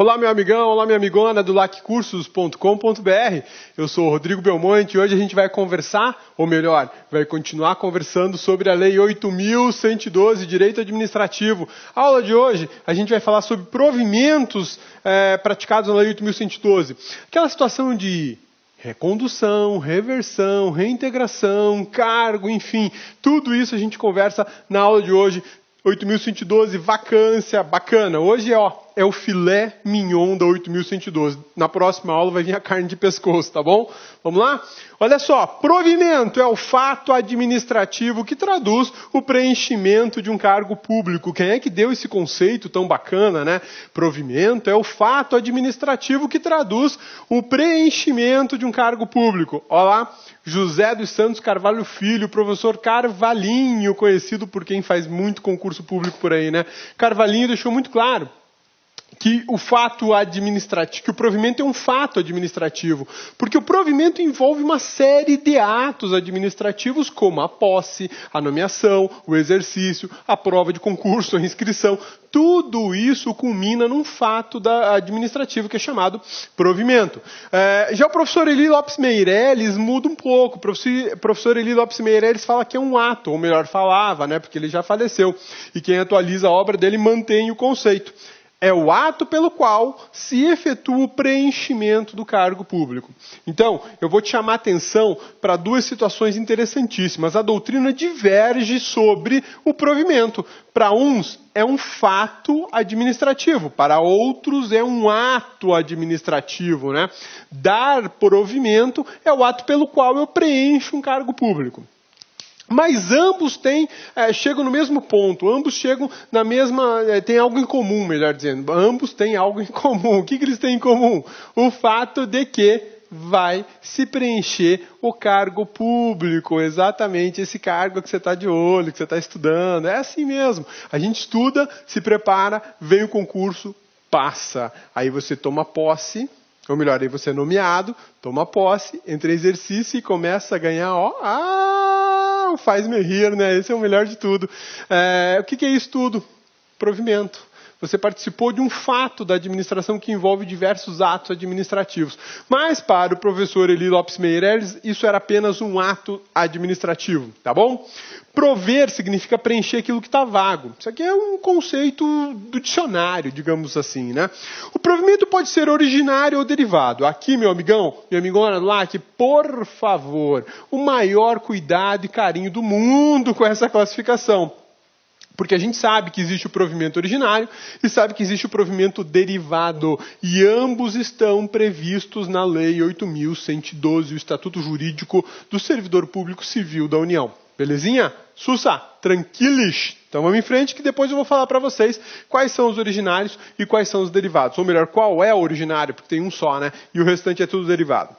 Olá, meu amigão, olá, minha amigona do laccursos.com.br. Eu sou o Rodrigo Belmonte e hoje a gente vai conversar, ou melhor, vai continuar conversando sobre a Lei 8.112, Direito Administrativo. A aula de hoje, a gente vai falar sobre provimentos praticados na Lei 8.112. Aquela situação de recondução, reversão, reintegração, cargo, enfim, tudo isso a gente conversa na aula de hoje. 8.112, vacância, bacana. Hoje é o filé mignon da 8.112. Na próxima aula vai vir a carne de pescoço, tá bom? Vamos lá? Olha só, provimento é o fato administrativo que traduz o preenchimento de um cargo público. Quem é que deu esse conceito tão bacana, né? Provimento é o fato administrativo que traduz o preenchimento de um cargo público. Olha lá, José dos Santos Carvalho Filho, professor Carvalhinho, conhecido por quem faz muito concurso público por aí, né? Carvalhinho deixou muito claro que o fato administrativo, que o provimento é um fato administrativo, porque o provimento envolve uma série de atos administrativos, como a posse, a nomeação, o exercício, a prova de concurso, a inscrição. Tudo isso culmina num fato administrativo que é chamado provimento. Já o professor Eli Lopes Meireles muda um pouco. O professor Eli Lopes Meireles fala que é um ato, ou melhor, falava, né, porque ele já faleceu. E quem atualiza a obra dele mantém o conceito. É o ato pelo qual se efetua o preenchimento do cargo público. Então, eu vou te chamar a atenção para duas situações interessantíssimas. A doutrina diverge sobre o provimento. Para uns, é um fato administrativo. Para outros, é um ato administrativo, né? Dar provimento é o ato pelo qual eu preencho um cargo público. Mas ambos chegam no mesmo ponto, ambos chegam na mesma, tem algo em comum, melhor dizendo. Ambos têm algo em comum. O que eles têm em comum? O fato de que vai se preencher o cargo público, exatamente esse cargo que você está de olho, que você está estudando. É assim mesmo. A gente estuda, se prepara, vem o concurso, passa. Aí você toma posse, ou melhor, aí você é nomeado, toma posse, entra em exercício e começa a ganhar, faz-me rir, né? Esse é o melhor de tudo. O que é isso tudo? Provimento. Você participou de um fato da administração que envolve diversos atos administrativos. Mas para o professor Eli Lopes Meireles, isso era apenas um ato administrativo, tá bom? Prover significa preencher aquilo que está vago. Isso aqui é um conceito do dicionário, digamos assim, né? O provimento pode ser originário ou derivado. Aqui, meu amigão, minha amigona lá, que por favor, o maior cuidado e carinho do mundo com essa classificação. Porque a gente sabe que existe o provimento originário e sabe que existe o provimento derivado. E ambos estão previstos na Lei 8.112, o Estatuto Jurídico do Servidor Público Civil da União. Belezinha? Sussa, tranquilos? Então vamos em frente que depois eu vou falar para vocês quais são os originários e quais são os derivados. Ou melhor, qual é o originário, porque tem um só, né? E o restante é tudo derivado.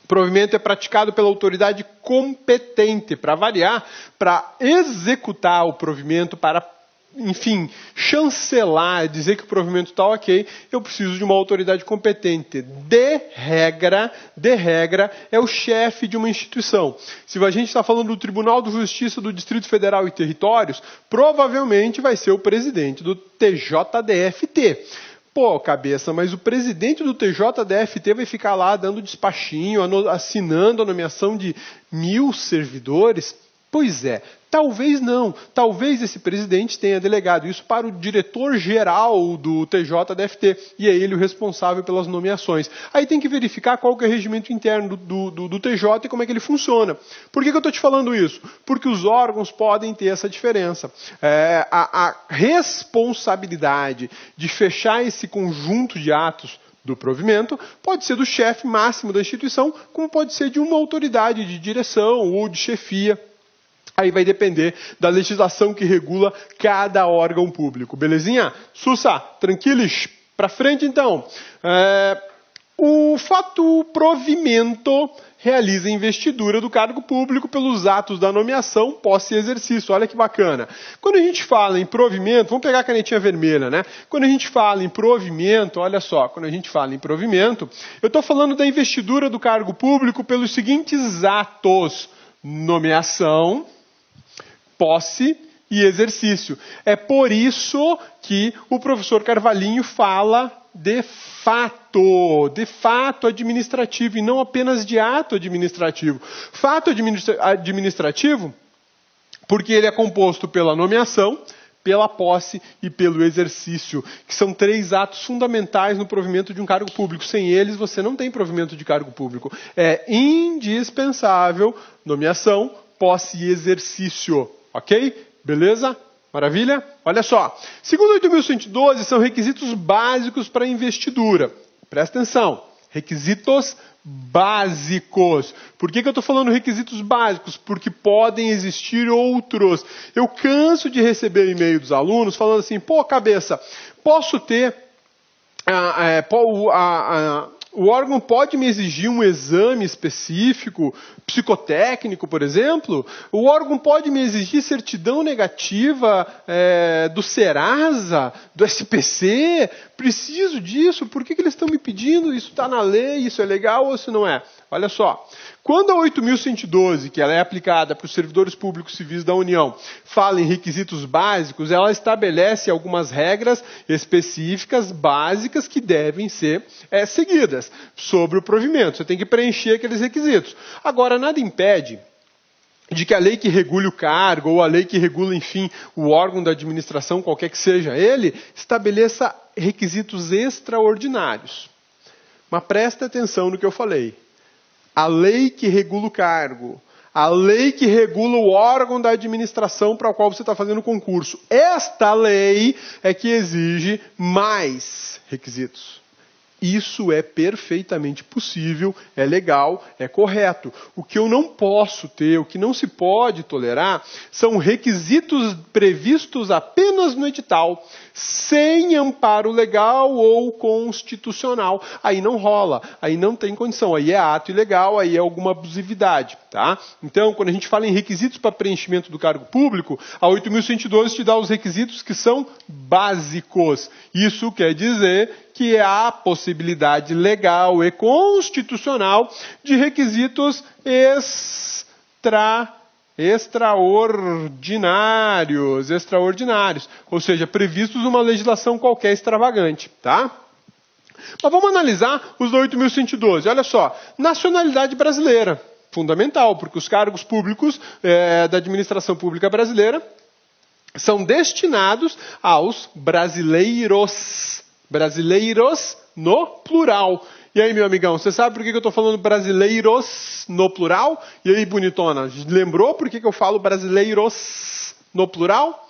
O provimento é praticado pela autoridade competente, para variar, para executar o provimento, para, enfim, chancelar, dizer que o provimento está ok, eu preciso de uma autoridade competente. De regra, é o chefe de uma instituição. Se a gente está falando do Tribunal de Justiça do Distrito Federal e Territórios, provavelmente vai ser o presidente do TJDFT. Pô, cabeça, mas o presidente do TJDFT vai ficar lá dando despachinho, assinando a nomeação de 1.000 servidores? Pois é, talvez não. Talvez esse presidente tenha delegado isso para o diretor-geral do TJDFT, e é ele o responsável pelas nomeações. Aí tem que verificar qual que é o regimento interno do TJ e como é que ele funciona. Por que eu estou te falando isso? Porque os órgãos podem ter essa diferença. A responsabilidade de fechar esse conjunto de atos do provimento pode ser do chefe máximo da instituição, como pode ser de uma autoridade de direção ou de chefia. Aí vai depender da legislação que regula cada órgão público. Belezinha? Sussa, tranquilos? Para frente, então. O fato provimento realiza a investidura do cargo público pelos atos da nomeação, posse e exercício. Olha que bacana. Quando a gente fala em provimento, vamos pegar a canetinha vermelha, né? Quando a gente fala em provimento, olha só, quando a gente fala em provimento, eu estou falando da investidura do cargo público pelos seguintes atos: nomeação, posse e exercício. É por isso que o professor Carvalhinho fala de fato administrativo, e não apenas de ato administrativo. Fato administrativo, porque ele é composto pela nomeação, pela posse e pelo exercício, que são 3 atos fundamentais no provimento de um cargo público. Sem eles, você não tem provimento de cargo público. É indispensável nomeação, posse e exercício. Ok? Beleza? Maravilha? Olha só. Segundo 8.112, são requisitos básicos para investidura. Presta atenção. Requisitos básicos. Por que eu estou falando requisitos básicos? Porque podem existir outros. Eu canso de receber e-mail dos alunos falando assim, pô, cabeça, posso ter... o órgão pode me exigir um exame específico, psicotécnico, por exemplo? O órgão pode me exigir certidão negativa do Serasa, do SPC? Preciso disso? Por que eles estão me pedindo? Isso está na lei? Isso é legal ou isso não é? Olha só. Quando a 8.112, que ela é aplicada para os servidores públicos civis da União, fala em requisitos básicos, ela estabelece algumas regras específicas, básicas, que devem ser seguidas sobre o provimento. Você tem que preencher aqueles requisitos. Agora, nada impede de que a lei que regule o cargo, ou a lei que regula, enfim, o órgão da administração, qualquer que seja ele, estabeleça requisitos extraordinários. Mas presta atenção no que eu falei. A lei que regula o cargo, a lei que regula o órgão da administração para o qual você está fazendo concurso, esta lei é que exige mais requisitos. Isso é perfeitamente possível, é legal, é correto. O que eu não posso ter, o que não se pode tolerar, são requisitos previstos apenas no edital, sem amparo legal ou constitucional. Aí não rola, aí não tem condição, aí é ato ilegal, aí é alguma abusividade. Tá? Então, quando a gente fala em requisitos para preenchimento do cargo público, a 8.112 te dá os requisitos que são básicos. Isso quer dizer que há possibilidade legal e constitucional de requisitos extraordinários, ou seja, previstos numa legislação qualquer extravagante, tá? Mas vamos analisar os da 8.112. Olha só, nacionalidade brasileira, fundamental, porque os cargos públicos da administração pública brasileira são destinados aos brasileiros no plural. E aí, meu amigão, você sabe por que eu estou falando brasileiros no plural? E aí, bonitona, lembrou por que eu falo brasileiros no plural?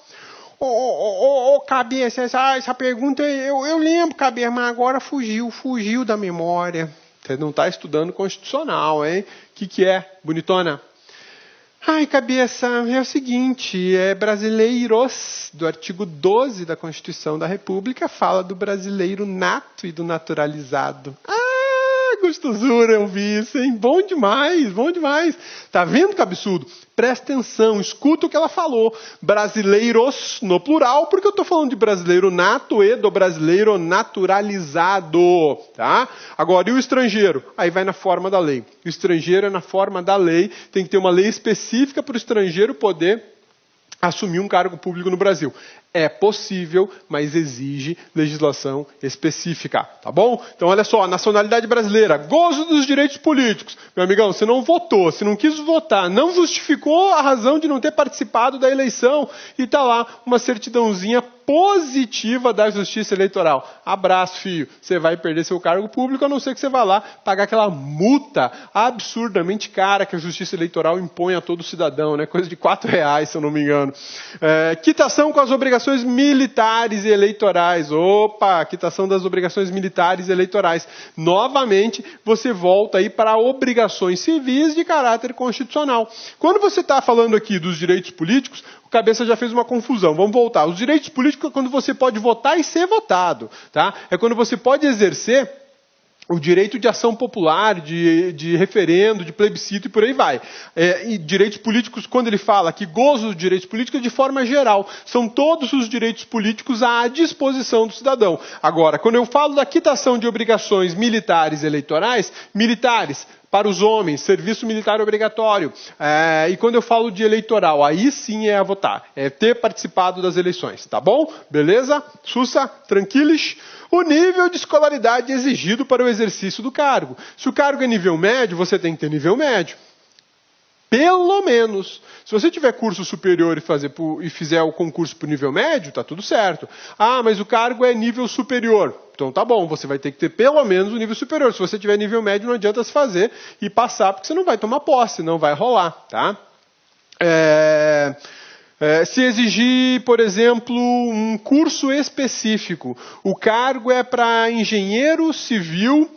Cabeça, essa pergunta eu lembro, cabeça, mas agora fugiu da memória. Você não está estudando constitucional, hein? O que é, bonitona? Ai, cabeça, é o seguinte, brasileiros, do artigo 12 da Constituição da República, fala do brasileiro nato e do naturalizado. Gostosura, eu vi isso, hein? Bom demais, bom demais. Tá vendo que absurdo? Presta atenção, escuta o que ela falou. Brasileiros no plural, porque eu estou falando de brasileiro nato e do brasileiro naturalizado. Tá? Agora, e o estrangeiro? Aí vai na forma da lei. O estrangeiro é na forma da lei, tem que ter uma lei específica para o estrangeiro poder assumir um cargo público no Brasil. É possível, mas exige legislação específica, tá bom? Então, olha só, nacionalidade brasileira, gozo dos direitos políticos. Meu amigão, você não votou, você não quis votar, não justificou a razão de não ter participado da eleição e está lá uma certidãozinha positiva da Justiça Eleitoral. Abraço, filho. Você vai perder seu cargo público, a não ser que você vá lá pagar aquela multa absurdamente cara que a Justiça Eleitoral impõe a todo cidadão, né? Coisa de R$4, se eu não me engano. Quitação com as obrigações militares e eleitorais. Opa, quitação das obrigações militares e eleitorais. Novamente, você volta aí para obrigações civis de caráter constitucional. Quando você está falando aqui dos direitos políticos, o cabeça já fez uma confusão. Vamos voltar. Os direitos políticos é quando você pode votar e ser votado. Tá? É quando você pode exercer o direito de ação popular, de referendo, de plebiscito e por aí vai. E direitos políticos, quando ele fala que gozo dos direitos políticos, de forma geral, são todos os direitos políticos à disposição do cidadão. Agora, quando eu falo da quitação de obrigações militares e eleitorais, militares, Para os homens, serviço militar obrigatório. E quando eu falo de eleitoral, aí sim é a votar, é ter participado das eleições, tá bom? Beleza? Sussa? Tranquilos? O nível de escolaridade exigido para o exercício do cargo. Se o cargo é nível médio, você tem que ter nível médio. Pelo menos. Se você tiver curso superior e fizer o concurso para o nível médio, tá tudo certo. Ah, mas o cargo é nível superior. Então tá bom, você vai ter que ter pelo menos o nível superior. Se você tiver nível médio, não adianta se fazer e passar, porque você não vai tomar posse, não vai rolar, tá? Se exigir, por exemplo, um curso específico, o cargo é para engenheiro civil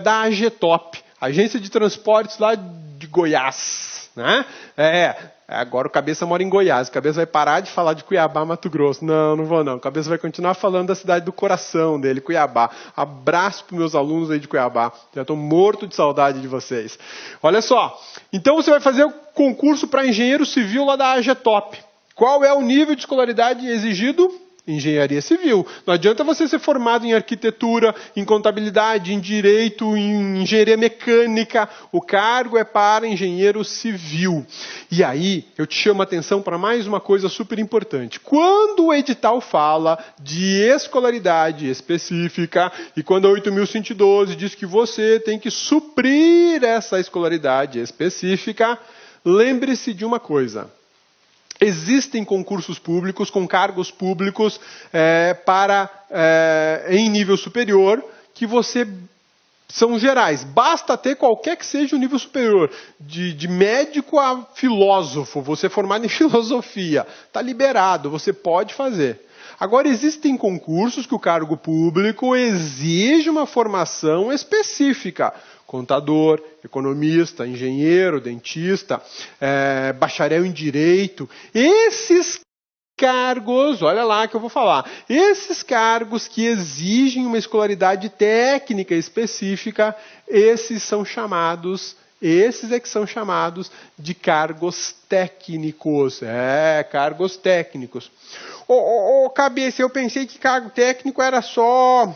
da AGTOP, Agência de Transportes lá de Goiás, né? Agora o Cabeça mora em Goiás, o Cabeça vai parar de falar de Cuiabá, Mato Grosso. Não, não vou não. O Cabeça vai continuar falando da cidade do coração dele, Cuiabá. Abraço para os meus alunos aí de Cuiabá. Já estou morto de saudade de vocês. Olha só, então você vai fazer o concurso para engenheiro civil lá da AGTOP. Qual é o nível de escolaridade exigido? Engenharia civil. Não adianta você ser formado em arquitetura, em contabilidade, em direito, em engenharia mecânica. O cargo é para engenheiro civil. E aí, eu te chamo a atenção para mais uma coisa super importante. Quando o edital fala de escolaridade específica, e quando a 8.112 diz que você tem que suprir essa escolaridade específica, lembre-se de uma coisa. Existem concursos públicos com cargos públicos em nível superior que são gerais. Basta ter qualquer que seja o nível superior, de médico a filósofo, você é formado em filosofia, está liberado, você pode fazer. Agora, existem concursos que o cargo público exige uma formação específica. Contador, economista, engenheiro, dentista, bacharel em direito. Esses cargos, olha lá que eu vou falar, esses cargos que exigem uma escolaridade técnica específica, esses é que são chamados de cargos técnicos. Cargos técnicos. Cabeça, eu pensei que cargo técnico era só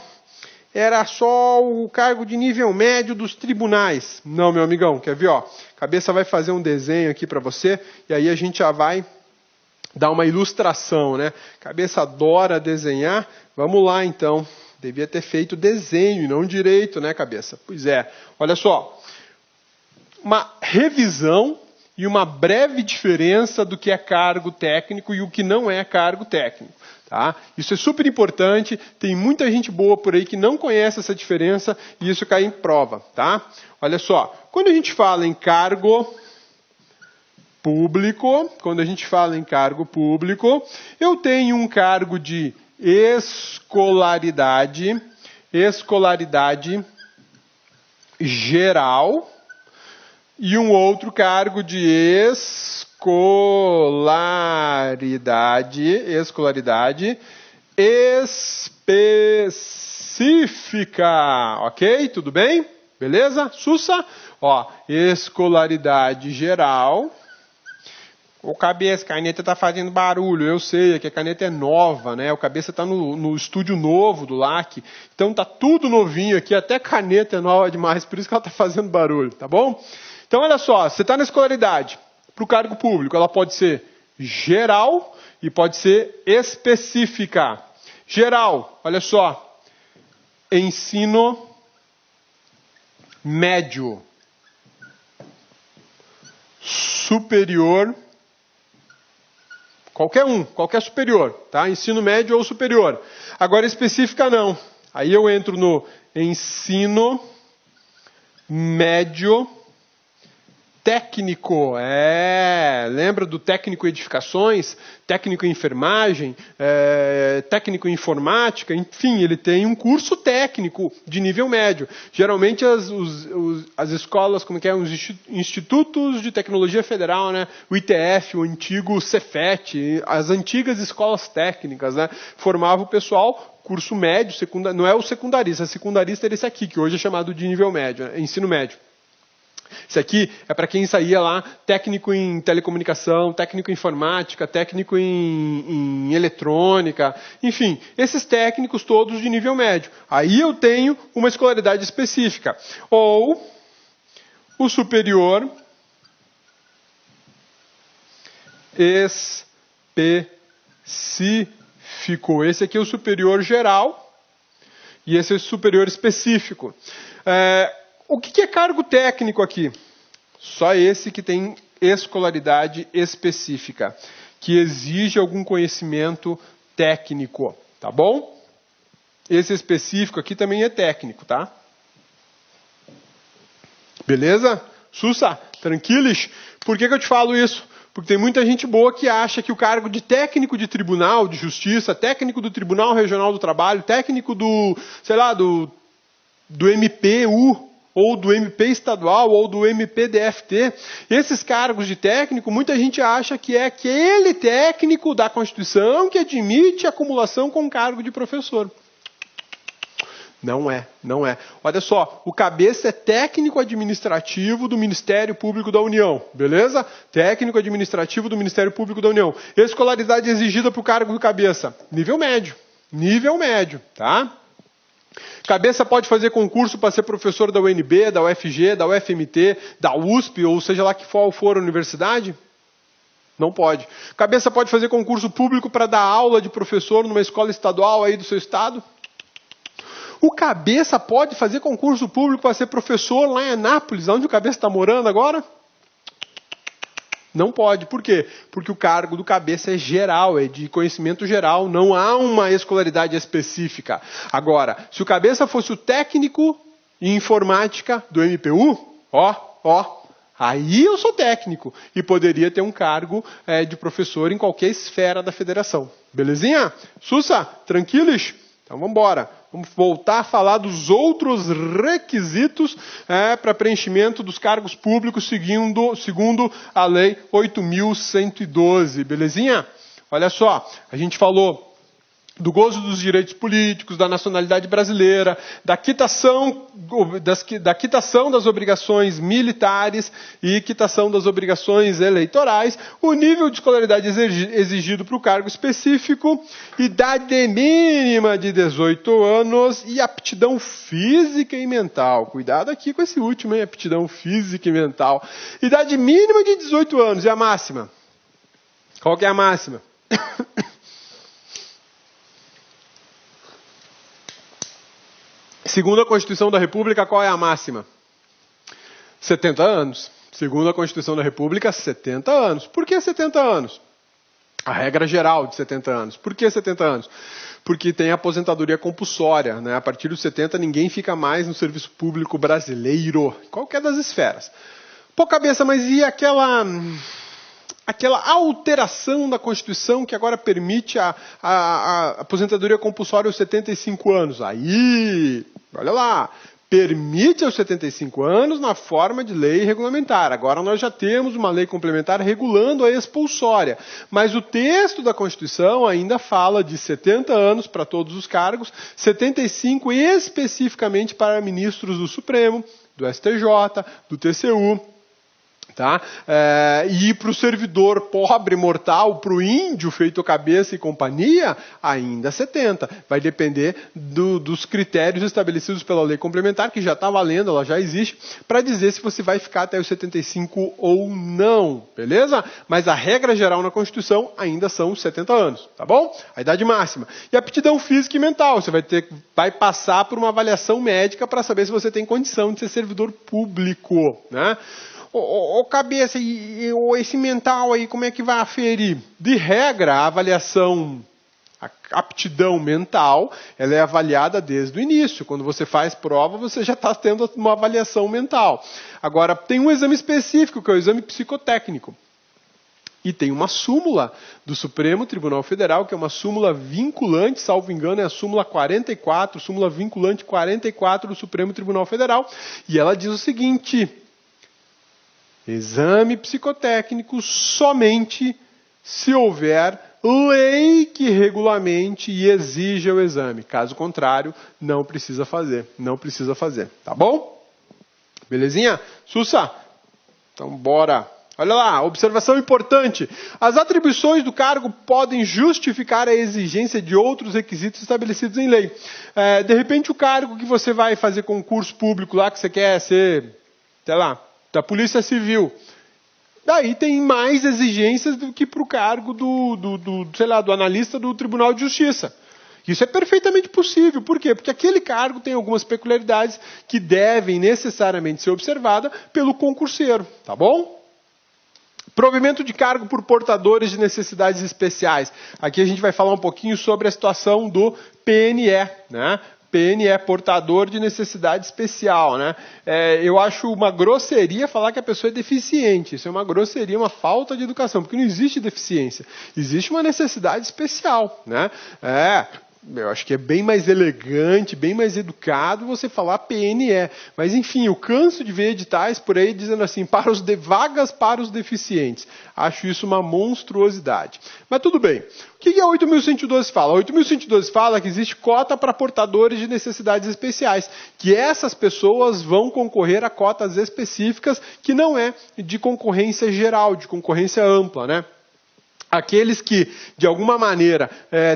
o cargo de nível médio dos tribunais. Não, meu amigão, quer ver? Cabeça vai fazer um desenho aqui para você, e aí a gente já vai dar uma ilustração, né? Cabeça adora desenhar. Vamos lá, então. Devia ter feito desenho e não direito, né, Cabeça? Pois é. Olha só. Uma revisão e uma breve diferença do que é cargo técnico e o que não é cargo técnico. Tá? Isso é super importante, tem muita gente boa por aí que não conhece essa diferença e isso cai em prova. Tá? Olha só, quando a gente fala em cargo público, eu tenho um cargo de escolaridade geral e um outro cargo de escolaridade específica. Ok? Tudo bem? Beleza? Sussa? Escolaridade geral. O Cabeça, a caneta está fazendo barulho. Eu sei, é que a caneta é nova, né? O Cabeça está no estúdio novo do LAC. Então tá tudo novinho aqui, até caneta é nova demais, por isso que ela está fazendo barulho, tá bom? Então olha só, você está na escolaridade. Para o cargo público, ela pode ser geral e pode ser específica. Geral, olha só, ensino médio, superior, qualquer superior, tá? Ensino médio ou superior. Agora específica não. Aí eu entro no ensino médio técnico, lembra do técnico em edificações, técnico em enfermagem, técnico em informática, enfim, ele tem um curso técnico de nível médio. Geralmente as escolas, os institutos de tecnologia federal, né, o ITF, o antigo Cefet, as antigas escolas técnicas, né, formavam o pessoal curso médio, não é o secundarista é esse aqui, que hoje é chamado de nível médio, né, ensino médio. Isso aqui é para quem saía lá, técnico em telecomunicação, técnico em informática, técnico em eletrônica, enfim, esses técnicos todos de nível médio. Aí eu tenho uma escolaridade específica. Ou o superior específico. Esse aqui é o superior geral e esse é o superior específico. O que é cargo técnico aqui? Só esse que tem escolaridade específica, que exige algum conhecimento técnico, tá bom? Esse específico aqui também é técnico, tá? Beleza? Sussa, tranquilos? Por que eu te falo isso? Porque tem muita gente boa que acha que o cargo de técnico de tribunal de justiça, técnico do Tribunal Regional do Trabalho, técnico do, sei lá, do MPU, ou do MP estadual, ou do MPDFT, esses cargos de técnico, muita gente acha que é aquele técnico da Constituição que admite acumulação com cargo de professor. Não é, não é. Olha só, o cabeça é técnico administrativo do Ministério Público da União, beleza? Técnico administrativo do Ministério Público da União. Escolaridade exigida para o cargo do cabeça, nível médio, tá? Cabeça pode fazer concurso para ser professor da UNB, da UFG, da UFMT, da USP, ou seja lá que for a universidade? Não pode. Cabeça pode fazer concurso público para dar aula de professor numa escola estadual aí do seu estado? O cabeça pode fazer concurso público para ser professor lá em Anápolis, onde o cabeça está morando agora? Não pode. Por quê? Porque o cargo do cabeça é geral, é de conhecimento geral, não há uma escolaridade específica. Agora, se o cabeça fosse o técnico em informática do MPU, aí eu sou técnico e poderia ter um cargo de professor em qualquer esfera da federação. Belezinha? Sussa, tranquilos? Então vamos embora. Vamos voltar a falar dos outros requisitos para preenchimento dos cargos públicos segundo a Lei 8.112. Belezinha? Olha só, a gente falou do gozo dos direitos políticos, da nacionalidade brasileira, da quitação das obrigações militares e quitação das obrigações eleitorais, o nível de escolaridade exigido para o cargo específico, idade mínima de 18 anos e aptidão física e mental. Cuidado aqui com esse último, hein? Aptidão física e mental. Idade mínima de 18 anos e a máxima? Qual que é a máxima? Segundo a Constituição da República, qual é a máxima? 70 anos. Segundo a Constituição da República, 70 anos. Por que 70 anos? A regra geral de 70 anos. Por que 70 anos? Porque tem a aposentadoria compulsória, né? A partir dos 70 ninguém fica mais no serviço público brasileiro, qualquer das esferas. Pô, cabeça, mas e aquela alteração da Constituição que agora permite a aposentadoria compulsória aos 75 anos? Aí, olha lá, permite aos 75 anos na forma de lei regulamentar. Agora nós já temos uma lei complementar regulando a expulsória. Mas o texto da Constituição ainda fala de 70 anos para todos os cargos, 75 especificamente para ministros do Supremo, do STJ, do TCU. Tá? E para o servidor pobre, mortal, para o índio feito cabeça e companhia, ainda 70. Vai depender dos critérios estabelecidos pela lei complementar, que já está valendo, ela já existe, para dizer se você vai ficar até os 75 ou não. Beleza? Mas a regra geral na Constituição ainda são os 70 anos. Tá bom? A idade máxima. E a aptidão física e mental. Você vai passar por uma avaliação médica para saber se você tem condição de ser servidor público. Né? Cabeça, esse mental aí, como é que vai aferir? De regra, a avaliação, a aptidão mental, ela é avaliada desde o início. Quando você faz prova, você já está tendo uma avaliação mental. Agora, tem um exame específico, que é o exame psicotécnico. E tem uma súmula do Supremo Tribunal Federal, que é uma súmula vinculante, salvo engano, é a súmula 44, súmula vinculante 44 do Supremo Tribunal Federal. E ela diz o seguinte: exame psicotécnico somente se houver lei que regulamente e exija o exame. Caso contrário, não precisa fazer. Não precisa fazer. Tá bom? Belezinha? Sussa? Então, bora. Olha lá, observação importante. As atribuições do cargo podem justificar a exigência de outros requisitos estabelecidos em lei. De repente, o cargo que você vai fazer concurso público lá, que você quer ser, sei lá, da Polícia Civil. Daí tem mais exigências do que para o cargo do analista do Tribunal de Justiça. Isso é perfeitamente possível. Por quê? Porque aquele cargo tem algumas peculiaridades que devem necessariamente ser observadas pelo concurseiro. Tá bom? Provimento de cargo por portadores de necessidades especiais. Aqui a gente vai falar um pouquinho sobre a situação do PNE, né? PNE, portador de necessidade especial, né? Eu acho uma grosseria falar que a pessoa é deficiente. Isso é uma grosseria, uma falta de educação, porque não existe deficiência. Existe uma necessidade especial, né? Eu acho que é bem mais elegante, bem mais educado você falar PNE. Mas, enfim, eu canso de ver editais por aí dizendo assim, vagas para os deficientes. Acho isso uma monstruosidade. Mas tudo bem. O que a 8.112 fala? A 8.112 fala que existe cota para portadores de necessidades especiais, que essas pessoas vão concorrer a cotas específicas, que não é de concorrência geral, de concorrência ampla, né? Aqueles que, de alguma maneira,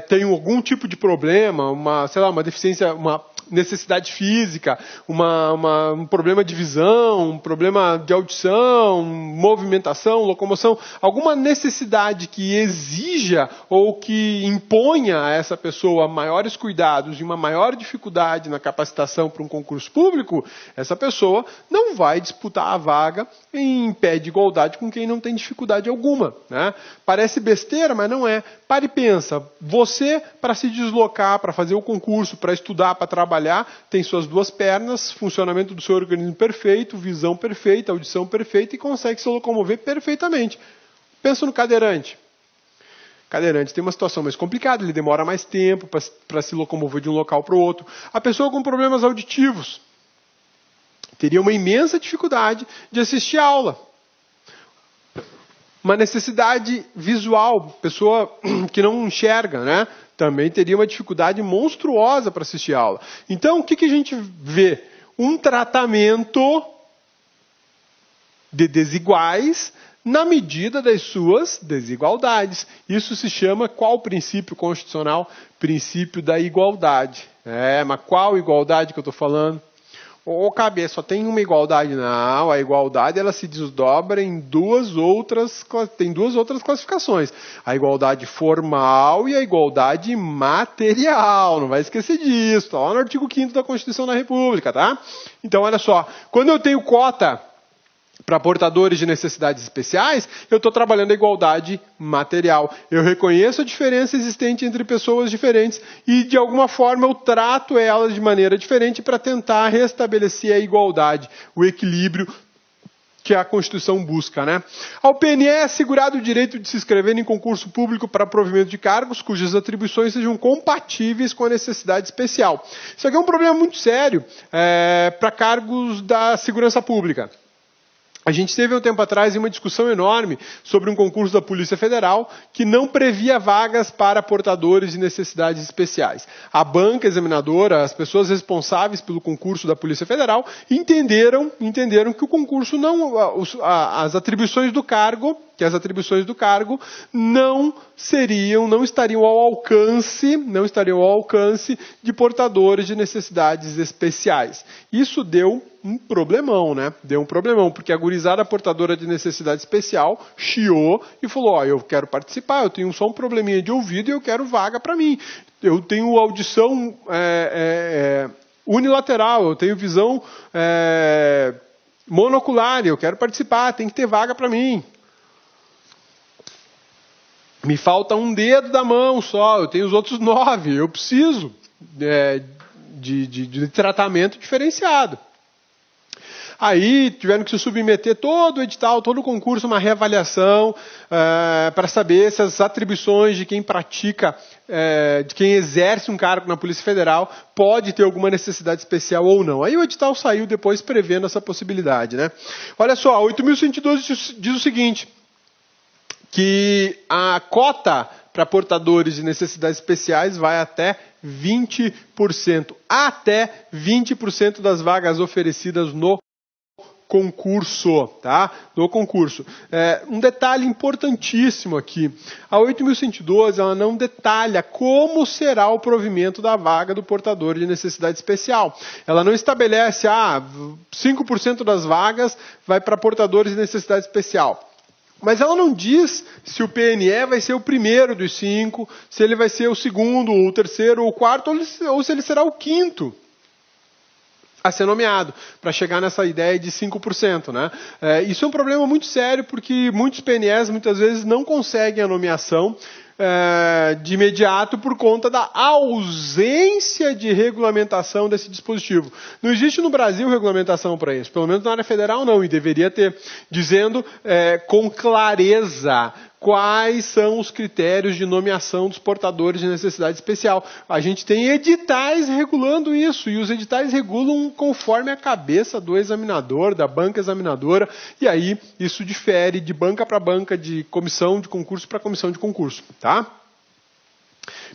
têm algum tipo de problema, uma deficiência, uma necessidade física, um problema de visão, um problema de audição, movimentação, locomoção, alguma necessidade que exija ou que imponha a essa pessoa maiores cuidados e uma maior dificuldade na capacitação para um concurso público, essa pessoa não vai disputar a vaga em pé de igualdade com quem não tem dificuldade alguma, né? Parece besteira, mas não é. Pare e pensa, você, para se deslocar, para fazer o concurso, para estudar, para trabalhar, tem suas duas pernas, funcionamento do seu organismo perfeito, visão perfeita, audição perfeita e consegue se locomover perfeitamente. Pensa no cadeirante. Cadeirante tem uma situação mais complicada, ele demora mais tempo para se locomover de um local para o outro. A pessoa com problemas auditivos teria uma imensa dificuldade de assistir a aula. Uma necessidade visual, pessoa que não enxerga, né? Também teria uma dificuldade monstruosa para assistir a aula. Então, o que a gente vê? Um tratamento de desiguais na medida das suas desigualdades. Isso se chama qual princípio constitucional? Princípio da igualdade. Mas qual igualdade que eu estou falando? Cabeça, só tem uma igualdade? Não, a igualdade ela se desdobra em duas outras classificações. A igualdade formal e a igualdade material. Não vai esquecer disso. Está lá no artigo 5º da Constituição da República, tá? Então, olha só. Quando eu tenho cota para portadores de necessidades especiais, eu estou trabalhando a igualdade material. Eu reconheço a diferença existente entre pessoas diferentes e, de alguma forma, eu trato elas de maneira diferente para tentar restabelecer a igualdade, o equilíbrio que a Constituição busca, né? Ao PNE é assegurado o direito de se inscrever em concurso público para provimento de cargos cujas atribuições sejam compatíveis com a necessidade especial. Isso aqui é um problema muito sério para cargos da segurança pública. A gente teve um tempo atrás uma discussão enorme sobre um concurso da Polícia Federal que não previa vagas para portadores de necessidades especiais. A banca examinadora, as pessoas responsáveis pelo concurso da Polícia Federal entenderam que o concurso as atribuições do cargo não estariam ao alcance de portadores de necessidades especiais. Isso deu um problemão, né? Deu um problemão, porque a gurizada portadora de necessidade especial chiou e falou, eu quero participar, eu tenho só um probleminha de ouvido e eu quero vaga para mim. Eu tenho audição unilateral, eu tenho visão monocular, eu quero participar, tem que ter vaga para mim. Me falta um dedo da mão só, eu tenho os outros 9, eu preciso de tratamento diferenciado. Aí tiveram que se submeter todo o edital, todo o concurso, uma reavaliação para saber se as atribuições de quem pratica, de quem exerce um cargo na Polícia Federal, pode ter alguma necessidade especial ou não. Aí o edital saiu depois prevendo essa possibilidade, né? Olha só, a 8.112 diz o seguinte, que a cota para portadores de necessidades especiais vai até 20%. Até 20% das vagas oferecidas no concurso, tá? Do concurso. Um detalhe importantíssimo aqui. A 8.112, ela não detalha como será o provimento da vaga do portador de necessidade especial. Ela não estabelece, 5% das vagas vai para portadores de necessidade especial. Mas ela não diz se o PNE vai ser o primeiro dos 5, se ele vai ser o segundo, ou o terceiro, ou o quarto, ou se ele será o quinto a ser nomeado, para chegar nessa ideia de 5%. Né? Isso é um problema muito sério, porque muitos PNEs muitas vezes não conseguem a nomeação de imediato por conta da ausência de regulamentação desse dispositivo. Não existe no Brasil regulamentação para isso, pelo menos na área federal não, e deveria ter, dizendo com clareza quais são os critérios de nomeação dos portadores de necessidade especial. A gente tem editais regulando isso, e os editais regulam conforme a cabeça do examinador, da banca examinadora, e aí isso difere de banca para banca, de comissão de concurso para comissão de concurso. Tá?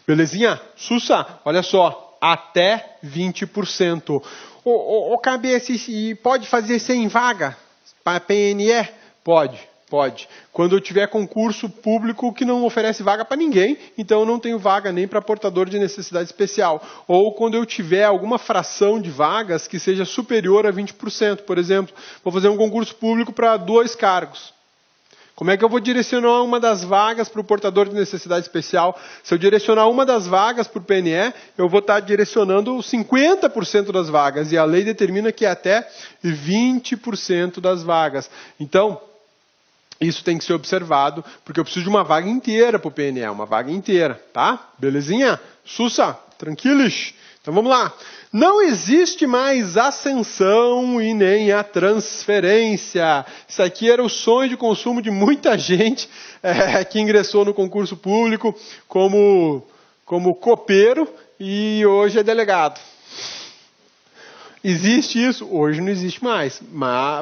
Belezinha? Sussa, olha só, até 20%. O cabeça, pode fazer 100 vaga para PNE? Pode. Quando eu tiver concurso público que não oferece vaga para ninguém, então eu não tenho vaga nem para portador de necessidade especial. Ou quando eu tiver alguma fração de vagas que seja superior a 20%. Por exemplo, vou fazer um concurso público para 2 cargos. Como é que eu vou direcionar uma das vagas para o portador de necessidade especial? Se eu direcionar uma das vagas para o PNE, eu vou estar direcionando 50% das vagas. E a lei determina que é até 20% das vagas. Então, isso tem que ser observado, porque eu preciso de uma vaga inteira para o PNE, uma vaga inteira, tá? Belezinha? Sussa? Tranquilos? Então vamos lá. Não existe mais ascensão e nem a transferência. Isso aqui era o sonho de consumo de muita gente que ingressou no concurso público como copeiro e hoje é delegado. Existe isso? Hoje não existe mais.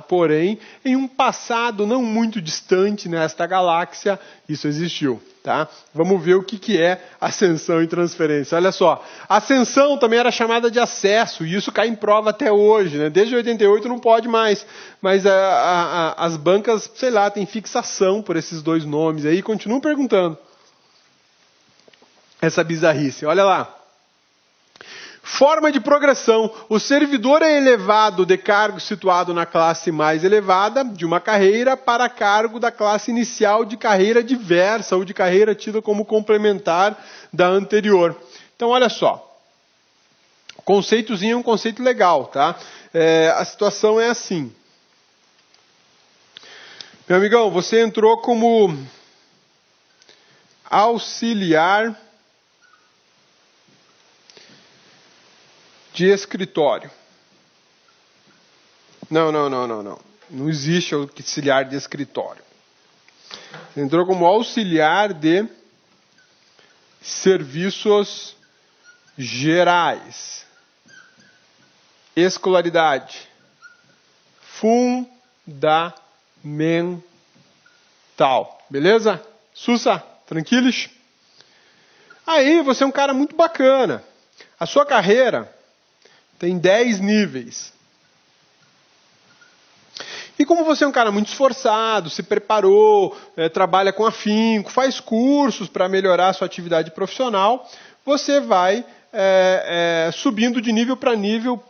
Porém, em um passado não muito distante nesta galáxia, isso existiu. Tá? Vamos ver o que é ascensão e transferência. Olha só, ascensão também era chamada de acesso, e isso cai em prova até hoje. Né? Desde 88 não pode mais, mas as bancas, sei lá, têm fixação por esses 2 nomes aí, e continuam perguntando essa bizarrice. Olha lá. Forma de progressão. O servidor é elevado de cargo situado na classe mais elevada de uma carreira para cargo da classe inicial de carreira diversa ou de carreira tida como complementar da anterior. Então, olha só. O conceitozinho é um conceito legal, tá? A situação é assim. Meu amigão, você entrou como auxiliar de escritório. Não. Não existe auxiliar de escritório. Você entrou como auxiliar de serviços gerais. Escolaridade. Fundamental. Beleza? Sussa, tranquilos? Aí você é um cara muito bacana. A sua carreira tem 10 níveis. E como você é um cara muito esforçado, se preparou, trabalha com afinco, faz cursos para melhorar a sua atividade profissional, você vai subindo de nível para nível,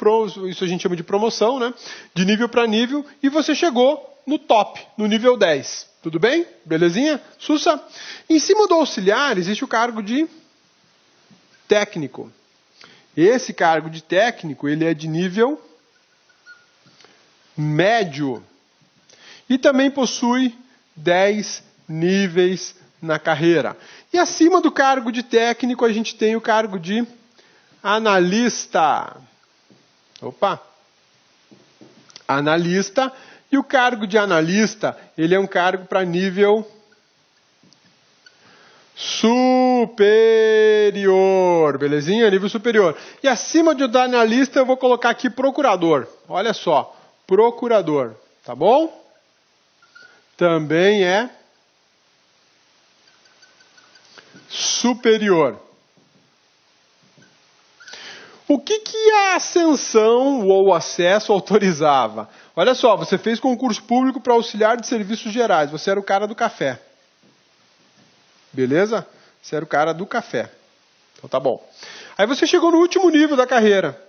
isso a gente chama de promoção, né? De nível para nível, e você chegou no top, no nível 10. Tudo bem? Belezinha? Sussa? Em cima do auxiliar existe o cargo de técnico. Esse cargo de técnico, ele é de nível médio. E também possui 10 níveis na carreira. E acima do cargo de técnico, a gente tem o cargo de analista. Analista. E o cargo de analista, ele é um cargo para nível superior, belezinha? Nível superior. E acima de analista eu vou colocar aqui procurador. Olha só, procurador, tá bom? Também é superior. O que a ascensão ou acesso autorizava? Olha só, você fez concurso público para auxiliar de serviços gerais. Você era o cara do café. Beleza? Você era o cara do café. Então tá bom. Aí você chegou no último nível da carreira.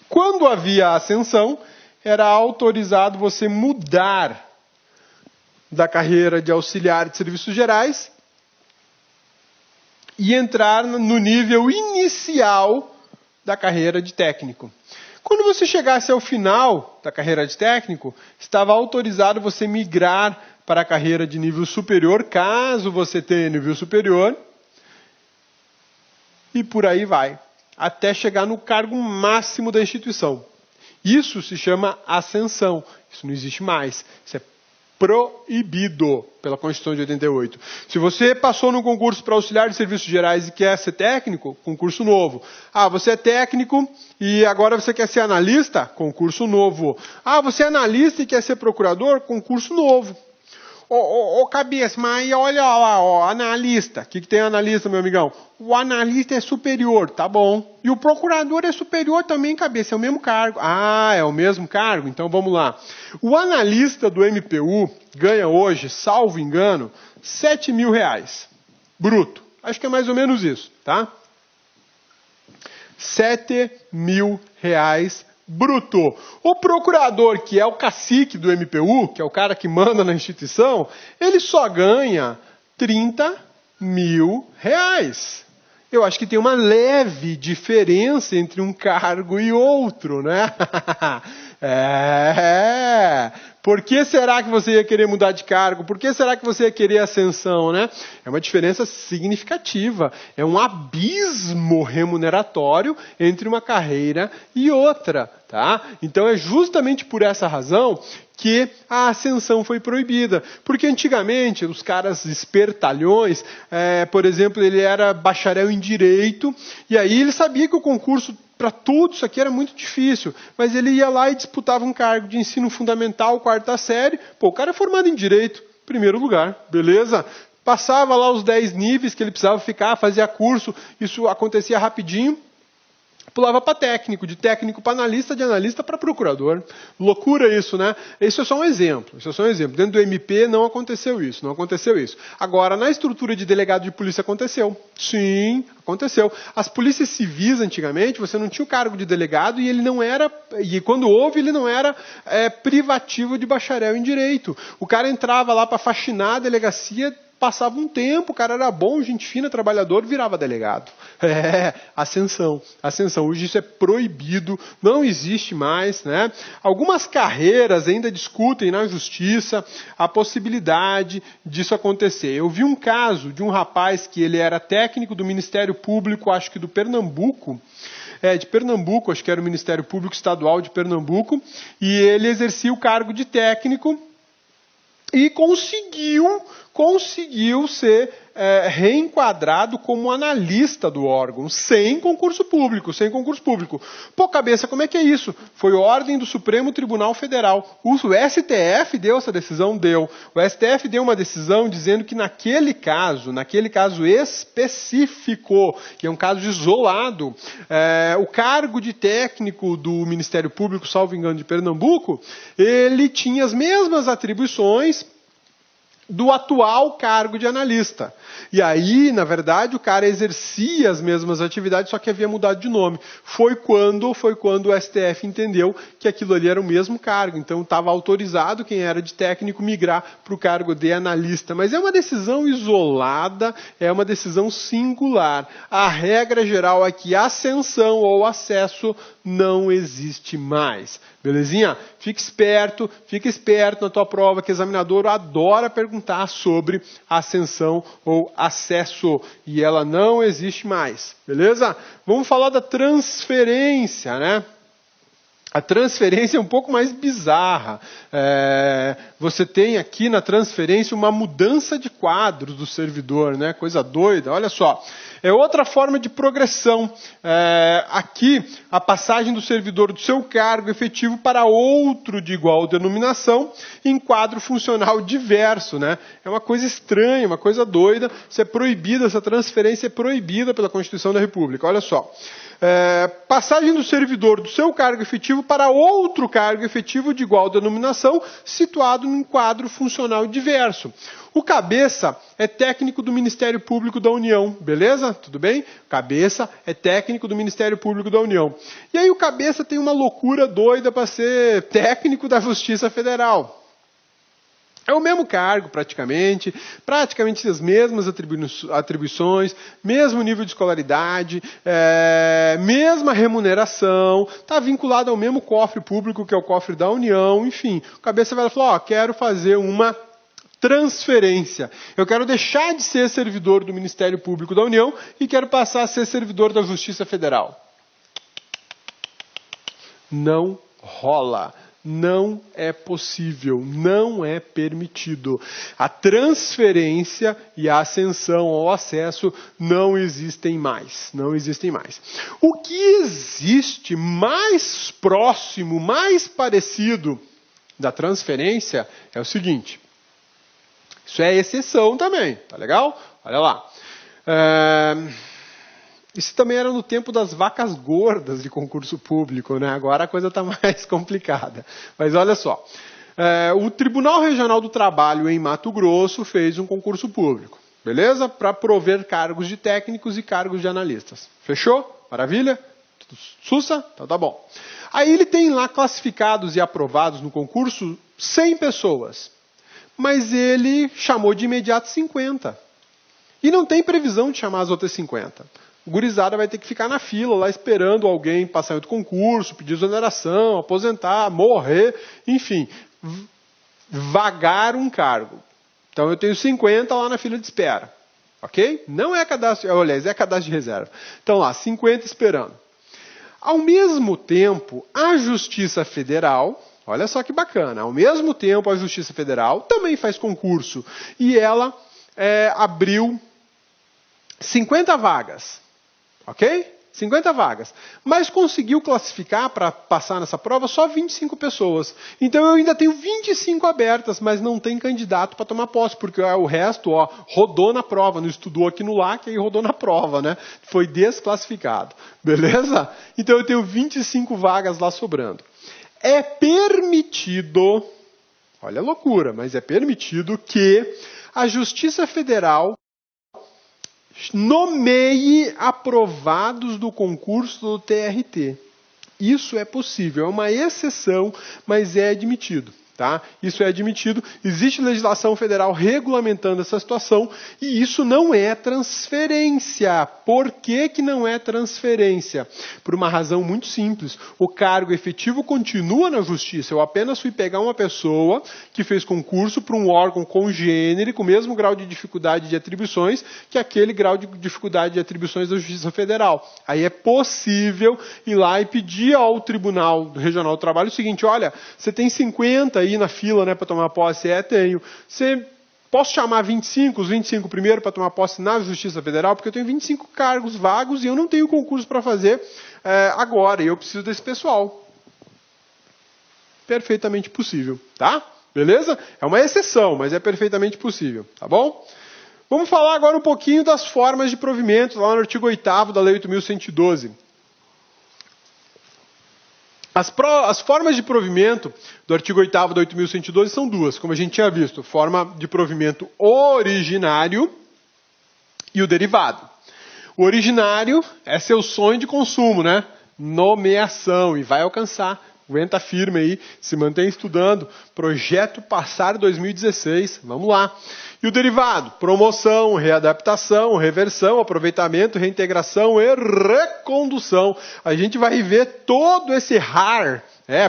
Quando havia ascensão, era autorizado você mudar da carreira de auxiliar de serviços gerais e entrar no nível inicial da carreira de técnico. Quando você chegasse ao final da carreira de técnico, estava autorizado você migrar para a carreira de nível superior, caso você tenha nível superior, e por aí vai, até chegar no cargo máximo da instituição. Isso se chama ascensão. Isso não existe mais. Isso é proibido pela Constituição de 88. Se você passou no concurso para auxiliar de serviços gerais e quer ser técnico, concurso novo. Ah, você é técnico e agora você quer ser analista? Concurso novo. Ah, você é analista e quer ser procurador? Concurso novo. Ô, cabeça, mas aí olha lá, ó, analista. O que tem analista, meu amigão? O analista é superior, tá bom. E o procurador é superior também, cabeça, é o mesmo cargo. Ah, é o mesmo cargo? Então vamos lá. O analista do MPU ganha hoje, salvo engano, R$7.000. Bruto. Acho que é mais ou menos isso, tá? R$7.000 bruto. O procurador, que é o cacique do MPU, que é o cara que manda na instituição, ele só ganha R$30.000. Eu acho que tem uma leve diferença entre um cargo e outro, né? Por que será que você ia querer mudar de cargo? Por que será que você ia querer ascensão, né? É uma diferença significativa. É um abismo remuneratório entre uma carreira e outra, tá? Então é justamente por essa razão que a ascensão foi proibida. Porque antigamente, os caras espertalhões, por exemplo, ele era bacharel em Direito, e aí ele sabia que o concurso para tudo isso aqui era muito difícil, mas ele ia lá e disputava um cargo de ensino fundamental, 4ª série, pô, o cara é formado em Direito, primeiro lugar, beleza? Passava lá os 10 níveis que ele precisava ficar, fazia curso, isso acontecia rapidinho, pulava para técnico, de técnico para analista, de analista para procurador. Loucura isso, né? Isso é só um exemplo. Isso é só um exemplo. Dentro do MP não aconteceu isso, não aconteceu isso. Agora, na estrutura de delegado de polícia aconteceu. Sim, aconteceu. As polícias civis, antigamente, você não tinha o cargo de delegado e ele não era, e quando houve, ele não era privativo de bacharel em Direito. O cara entrava lá para faxinar a delegacia, passava um tempo, o cara era bom, gente fina, trabalhador, virava delegado. Ascensão. Ascensão. Hoje isso é proibido, não existe mais, né? Algumas carreiras ainda discutem na justiça a possibilidade disso acontecer. Eu vi um caso de um rapaz que ele era técnico do Ministério Público, acho que do Pernambuco, de Pernambuco, acho que era o Ministério Público Estadual de Pernambuco, e ele exercia o cargo de técnico e conseguiu ser reenquadrado como analista do órgão, sem concurso público. Pô, cabeça, como é que é isso? Foi ordem do Supremo Tribunal Federal. O STF deu essa decisão? Deu. O STF deu uma decisão dizendo que naquele caso específico, que é um caso isolado, o cargo de técnico do Ministério Público, salvo engano, de Pernambuco, ele tinha as mesmas atribuições do atual cargo de analista. E aí, na verdade, o cara exercia as mesmas atividades, só que havia mudado de nome. Foi quando o STF entendeu que aquilo ali era o mesmo cargo. Então, estava autorizado quem era de técnico migrar para o cargo de analista. Mas é uma decisão isolada, é uma decisão singular. A regra geral é que ascensão ou acesso não existe mais. Belezinha? Fique esperto na tua prova, que o examinador adora perguntar sobre ascensão ou acesso, e ela não existe mais, beleza? Vamos falar da transferência, né? A transferência é um pouco mais bizarra. Você tem aqui na transferência uma mudança de quadros do servidor, né? Coisa doida, olha só. É outra forma de progressão. Aqui, a passagem do servidor do seu cargo efetivo para outro de igual denominação em quadro funcional diverso, né? É uma coisa estranha, uma coisa doida. Isso é proibido, essa transferência é proibida pela Constituição da República. Olha só. Passagem do servidor do seu cargo efetivo para outro cargo efetivo de igual denominação, situado num quadro funcional diverso. O cabeça é técnico do Ministério Público da União, beleza? Tudo bem? Cabeça é técnico do Ministério Público da União. E aí o cabeça tem uma loucura doida para ser técnico da Justiça Federal. É o mesmo cargo, praticamente as mesmas atribuições, mesmo nível de escolaridade, mesma remuneração, está vinculado ao mesmo cofre público, que é o cofre da União, enfim. O cabeça vai falar, quero fazer uma transferência. Eu quero deixar de ser servidor do Ministério Público da União e quero passar a ser servidor da Justiça Federal. Não rola. Não é possível, não é permitido. A transferência e a ascensão ao acesso não existem mais. Não existem mais. O que existe mais próximo, mais parecido da transferência é o seguinte. Isso é exceção também, tá legal? Olha lá. Isso também era no tempo das vacas gordas de concurso público, né? Agora a coisa está mais complicada. Mas olha só, o Tribunal Regional do Trabalho em Mato Grosso fez um concurso público, beleza? Para prover cargos de técnicos e cargos de analistas. Fechou? Maravilha? Sussa? Então tá bom. Aí ele tem lá classificados e aprovados no concurso 100 pessoas. Mas ele chamou de imediato 50. E não tem previsão de chamar as outras 50. O gurizada vai ter que ficar na fila lá esperando alguém passar em outro concurso, pedir exoneração, aposentar, morrer, enfim, vagar um cargo. Então eu tenho 50 lá na fila de espera. Ok? Não é cadastro, aliás, é cadastro de reserva. Então lá, 50 esperando. Ao mesmo tempo, a Justiça Federal, olha só que bacana, ao mesmo tempo a Justiça Federal também faz concurso e ela abriu 50 vagas. Ok? 50 vagas. Mas conseguiu classificar para passar nessa prova só 25 pessoas. Então eu ainda tenho 25 abertas, mas não tem candidato para tomar posse, porque o resto rodou na prova, não estudou aqui no LAC e rodou na prova, né? Foi desclassificado. Beleza? Então eu tenho 25 vagas lá sobrando. É permitido, olha a loucura, mas é permitido que a Justiça Federal nomeie aprovados do concurso do TRT. Isso é possível, é uma exceção, mas é admitido. Tá? Isso é admitido, existe legislação federal regulamentando essa situação e isso não é transferência. Por que não é transferência? Por uma razão muito simples. O cargo efetivo continua na justiça. Eu apenas fui pegar uma pessoa que fez concurso para um órgão congênere com o mesmo grau de dificuldade de atribuições que aquele grau de dificuldade de atribuições da Justiça Federal. Aí é possível ir lá e pedir ao Tribunal Regional do Trabalho o seguinte, olha, você tem 50 aí na fila, né, para tomar posse? Tenho. Posso chamar 25, os 25 primeiro para tomar posse na Justiça Federal? Porque eu tenho 25 cargos vagos e eu não tenho concurso para fazer agora, e eu preciso desse pessoal. Perfeitamente possível, tá? Beleza? É uma exceção, mas é perfeitamente possível, tá bom? Vamos falar agora um pouquinho das formas de provimento, lá no artigo 8º da Lei 8.112. As formas de provimento do artigo 8º da 8.112 são duas, como a gente tinha visto. Forma de provimento originário e o derivado. O originário é seu sonho de consumo, né? Nomeação, e vai alcançar. Aguenta firme aí, se mantém estudando. Projeto Passar 2016, vamos lá. E o derivado? Promoção, readaptação, reversão, aproveitamento, reintegração e recondução. A gente vai ver todo esse RAR,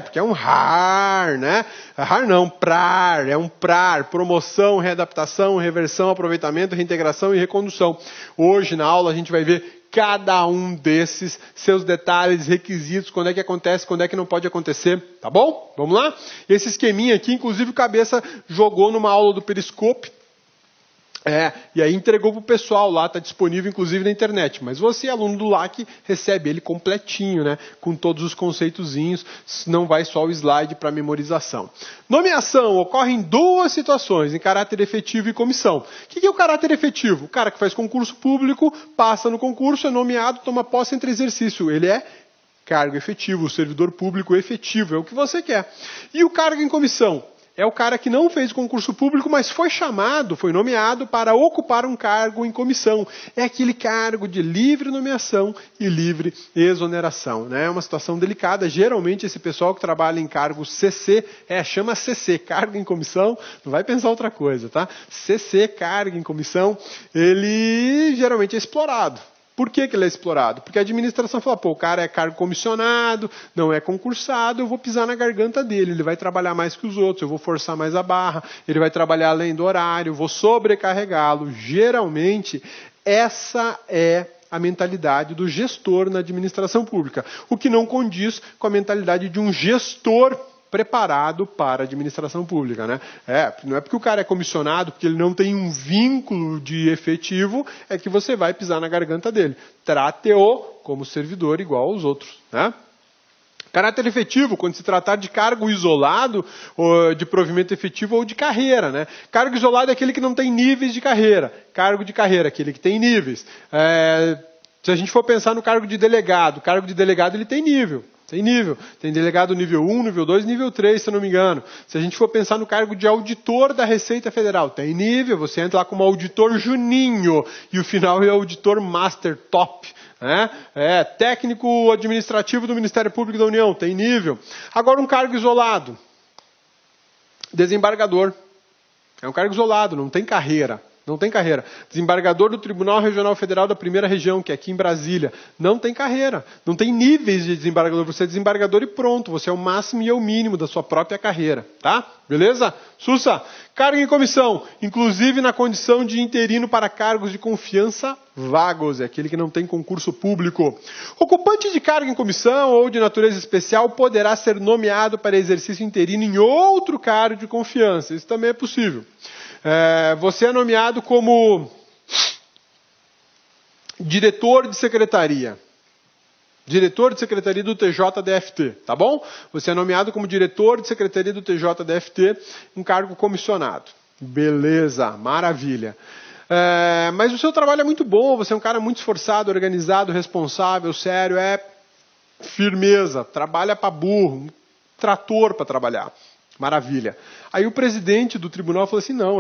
porque é um RAR, né? RAR não, PRAR, é um PRAR. Promoção, readaptação, reversão, aproveitamento, reintegração e recondução. Hoje na aula a gente vai ver cada um desses, seus detalhes, requisitos, quando é que acontece, quando é que não pode acontecer, tá bom? Vamos lá? Esse esqueminha aqui, inclusive o Cabeça jogou numa aula do Periscope, E aí entregou para o pessoal lá, está disponível inclusive na internet. Mas você, aluno do LAC, recebe ele completinho, né? Com todos os conceitozinhos, não vai só o slide para memorização. Nomeação ocorre em duas situações, em caráter efetivo e comissão. O que é o caráter efetivo? O cara que faz concurso público, passa no concurso, é nomeado, toma posse entre exercício. Ele é cargo efetivo, o servidor público efetivo, é o que você quer. E o cargo em comissão? É o cara que não fez concurso público, mas foi chamado, foi nomeado para ocupar um cargo em comissão. É aquele cargo de livre nomeação e livre exoneração, né? É uma situação delicada. Geralmente esse pessoal que trabalha em cargos CC, chama CC, cargo em comissão, não vai pensar outra coisa, tá? CC, cargo em comissão, ele geralmente é explorado. Por que ele é explorado? Porque a administração fala, o cara é cargo comissionado, não é concursado, eu vou pisar na garganta dele, ele vai trabalhar mais que os outros, eu vou forçar mais a barra, ele vai trabalhar além do horário, vou sobrecarregá-lo. Geralmente, essa é a mentalidade do gestor na administração pública, o que não condiz com a mentalidade de um gestor preparado para a administração pública, né? Não é porque o cara é comissionado, porque ele não tem um vínculo de efetivo, é que você vai pisar na garganta dele. Trate-o como servidor igual aos outros, né? Caráter efetivo, quando se tratar de cargo isolado, ou de provimento efetivo ou de carreira, né? Cargo isolado é aquele que não tem níveis de carreira. Cargo de carreira, aquele que tem níveis. Se a gente for pensar no cargo de delegado, o cargo de delegado ele tem nível. Tem delegado nível 1, nível 2, nível 3, se eu não me engano. Se a gente for pensar no cargo de auditor da Receita Federal, tem nível, você entra lá como auditor juninho, e o final é auditor master top. Técnico administrativo do Ministério Público da União, tem nível. Agora um cargo isolado, desembargador. É um cargo isolado, não tem carreira. Não tem carreira. Desembargador do Tribunal Regional Federal da Primeira Região, que é aqui em Brasília. Não tem carreira. Não tem níveis de desembargador. Você é desembargador e pronto. Você é o máximo e é o mínimo da sua própria carreira. Tá? Beleza? Sussa. Cargo em comissão. Inclusive na condição de interino para cargos de confiança vagos. É aquele que não tem concurso público. Ocupante de cargo em comissão ou de natureza especial poderá ser nomeado para exercício interino em outro cargo de confiança. Isso também é possível. Você é nomeado como diretor de secretaria. Diretor de secretaria do TJDFT, tá bom? Você é nomeado como diretor de secretaria do TJDFT, um cargo comissionado. Beleza, maravilha. Mas o seu trabalho é muito bom, você é um cara muito esforçado, organizado, responsável, sério, firmeza, trabalha para burro, um trator para trabalhar. Maravilha. Aí o presidente do tribunal falou assim, não,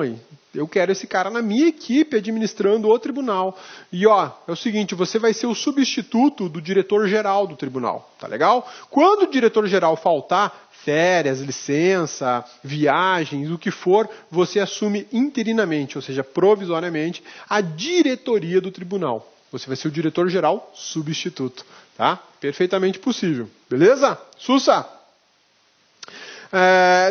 eu quero esse cara na minha equipe administrando o tribunal. E é o seguinte, você vai ser o substituto do diretor-geral do tribunal, tá legal? Quando o diretor-geral faltar, férias, licença, viagens, o que for, você assume interinamente, ou seja, provisoriamente, a diretoria do tribunal. Você vai ser o diretor-geral substituto, tá? Perfeitamente possível. Beleza? Sussa!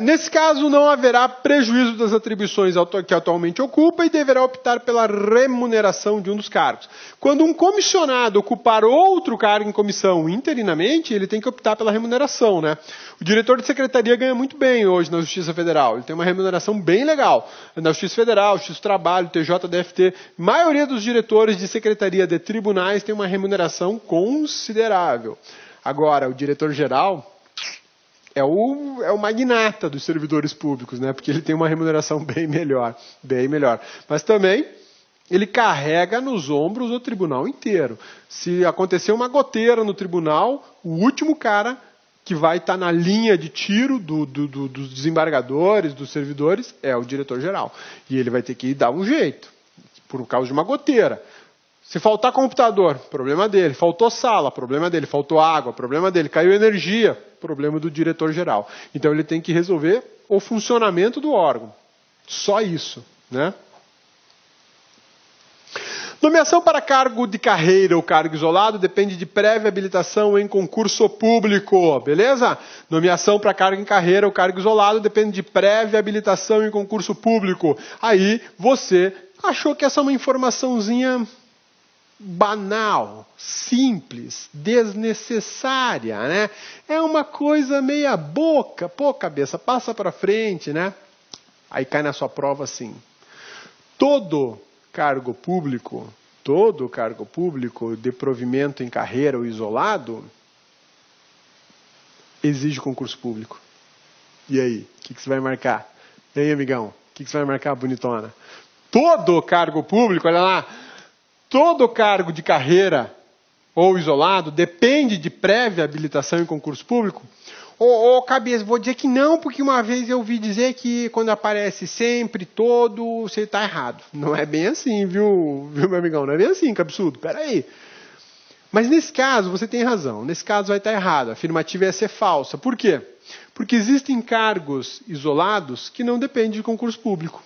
Nesse caso, não haverá prejuízo das atribuições que atualmente ocupa e deverá optar pela remuneração de um dos cargos. Quando um comissionado ocupar outro cargo em comissão interinamente, ele tem que optar pela remuneração, né? O diretor de secretaria ganha muito bem hoje na Justiça Federal. Ele tem uma remuneração bem legal. Na Justiça Federal, Justiça do Trabalho, TJDFT, a maioria dos diretores de secretaria de tribunais tem uma remuneração considerável. Agora, o diretor-geral é o magnata dos servidores públicos, né? Porque ele tem uma remuneração bem melhor. Mas também ele carrega nos ombros o tribunal inteiro. Se acontecer uma goteira no tribunal, o último cara que vai estar na linha de tiro dos desembargadores, dos servidores, é o diretor-geral. E ele vai ter que dar um jeito, por causa de uma goteira. Se faltar computador, problema dele. Faltou sala, problema dele. Faltou água, problema dele. Caiu energia, problema do diretor-geral. Então ele tem que resolver o funcionamento do órgão. Só isso, né? Nomeação para cargo de carreira ou cargo isolado depende de prévia habilitação em concurso público, beleza? Nomeação para cargo em carreira ou cargo isolado depende de prévia habilitação em concurso público. Aí você achou que essa é uma informaçãozinha banal, simples, desnecessária, né? É uma coisa meia boca, pô, cabeça, passa para frente, né? Aí cai na sua prova assim. todo cargo público de provimento em carreira ou isolado exige concurso público. E aí, o que você vai marcar? E aí, amigão, o que você vai marcar, bonitona? Todo cargo público, olha lá, todo cargo de carreira ou isolado depende de prévia habilitação em concurso público? Cabeça, vou dizer que não, porque uma vez eu ouvi dizer que quando aparece sempre, todo, você está errado. Não é bem assim, viu, meu amigão? Não é bem assim, cabeçudo. Peraí. Mas nesse caso, você tem razão. Nesse caso vai estar errado. A afirmativa ia ser falsa. Por quê? Porque existem cargos isolados que não dependem de concurso público.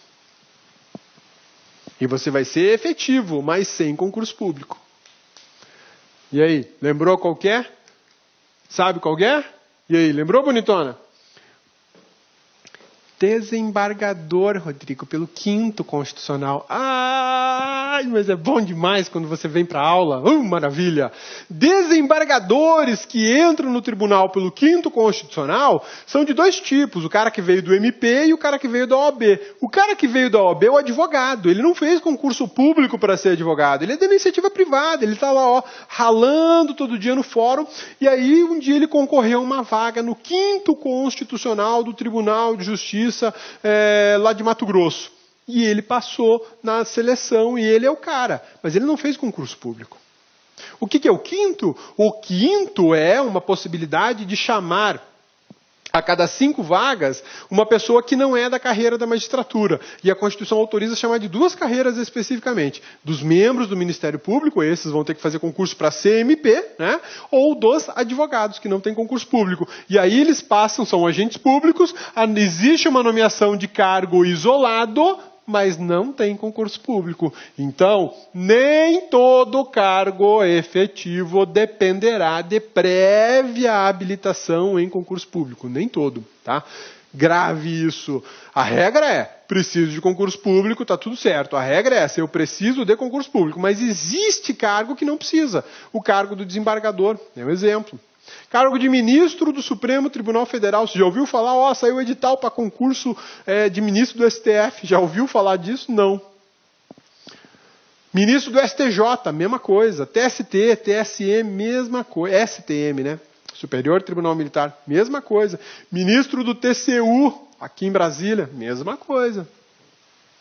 E você vai ser efetivo, mas sem concurso público. E aí, lembrou qual que é? Sabe qual que é? E aí, lembrou, bonitona? Desembargador, Rodrigo, pelo 5º Constitucional. Ai, mas é bom demais quando você vem para a aula. Maravilha! Desembargadores que entram no tribunal pelo 5º Constitucional são de 2 tipos. O cara que veio do MP e o cara que veio da OAB. O cara que veio da OAB é o advogado. Ele não fez concurso público para ser advogado. Ele é da iniciativa privada. Ele está lá, ralando todo dia no fórum. E aí, um dia ele concorreu a uma vaga no 5º Constitucional do Tribunal de Justiça lá de Mato Grosso. E ele passou na seleção e ele é o cara. Mas ele não fez concurso público. O que é o 5º? O 5º é uma possibilidade de chamar a cada 5 vagas uma pessoa que não é da carreira da magistratura. E a Constituição autoriza chamar de 2 carreiras especificamente. Dos membros do Ministério Público, esses vão ter que fazer concurso para CMP, né? Ou dos advogados, que não têm concurso público. E aí eles passam, são agentes públicos, existe uma nomeação de cargo isolado, mas não tem concurso público. Então, nem todo cargo efetivo dependerá de prévia habilitação em concurso público. Nem todo, tá? Grave isso. A regra é, preciso de concurso público, tá tudo certo. A regra é essa, eu preciso de concurso público. Mas existe cargo que não precisa. O cargo do desembargador é um exemplo. Cargo de ministro do Supremo Tribunal Federal. Você já ouviu falar? Saiu edital para concurso de ministro do STF. Já ouviu falar disso? Não. Ministro do STJ, mesma coisa. TST, TSE, mesma coisa. STM, né? Superior Tribunal Militar, mesma coisa. Ministro do TCU, aqui em Brasília, mesma coisa.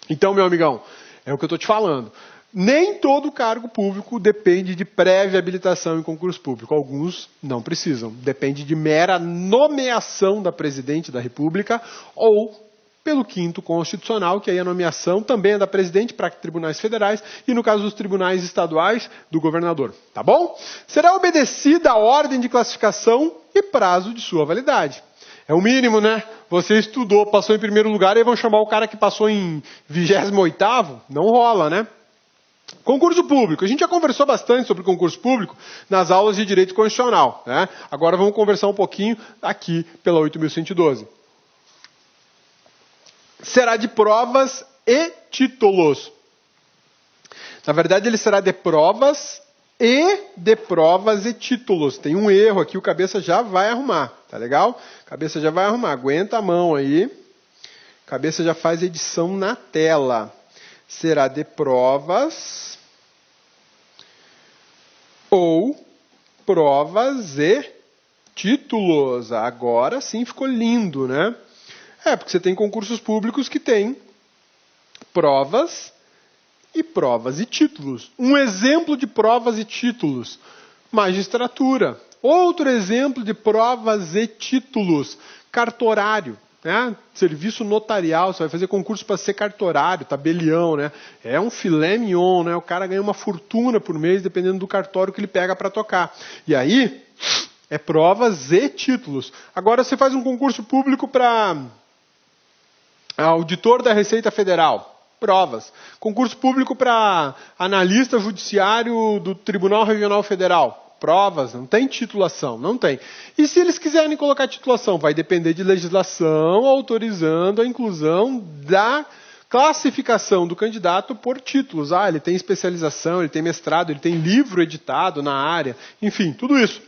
Então, meu amigão, é o que eu estou te falando. Nem todo cargo público depende de prévia habilitação em concurso público. Alguns não precisam. Depende de mera nomeação da Presidente da República ou pelo 5º Constitucional, que aí a nomeação também é da Presidente para tribunais federais e, no caso dos tribunais estaduais, do governador. Tá bom? Será obedecida a ordem de classificação e prazo de sua validade. É o mínimo, né? Você estudou, passou em primeiro lugar e vão chamar o cara que passou em 28º? Não rola, né? Concurso público. A gente já conversou bastante sobre concurso público nas aulas de Direito Constitucional, né? Agora vamos conversar um pouquinho aqui pela 8.112. Será de provas e títulos. Na verdade, ele será de provas e títulos. Tem um erro aqui, o cabeça já vai arrumar, tá legal? Cabeça já vai arrumar. Aguenta a mão aí. Cabeça já faz edição na tela. Será de provas ou provas e títulos. Agora sim ficou lindo, né? Porque você tem concursos públicos que têm provas e títulos. Um exemplo de provas e títulos, magistratura. Outro exemplo de provas e títulos, cartorário. Né? Serviço notarial, você vai fazer concurso para ser cartorário, tabelião, né? É um filé mignon, né? O cara ganha uma fortuna por mês, dependendo do cartório que ele pega para tocar. E aí, é provas e títulos. Agora você faz um concurso público para auditor da Receita Federal, provas. Concurso público para analista judiciário do Tribunal Regional Federal, provas, não tem titulação, não tem. E se eles quiserem colocar titulação, vai depender de legislação autorizando a inclusão da classificação do candidato por títulos. Ele tem especialização, ele tem mestrado, ele tem livro editado na área, enfim, tudo isso.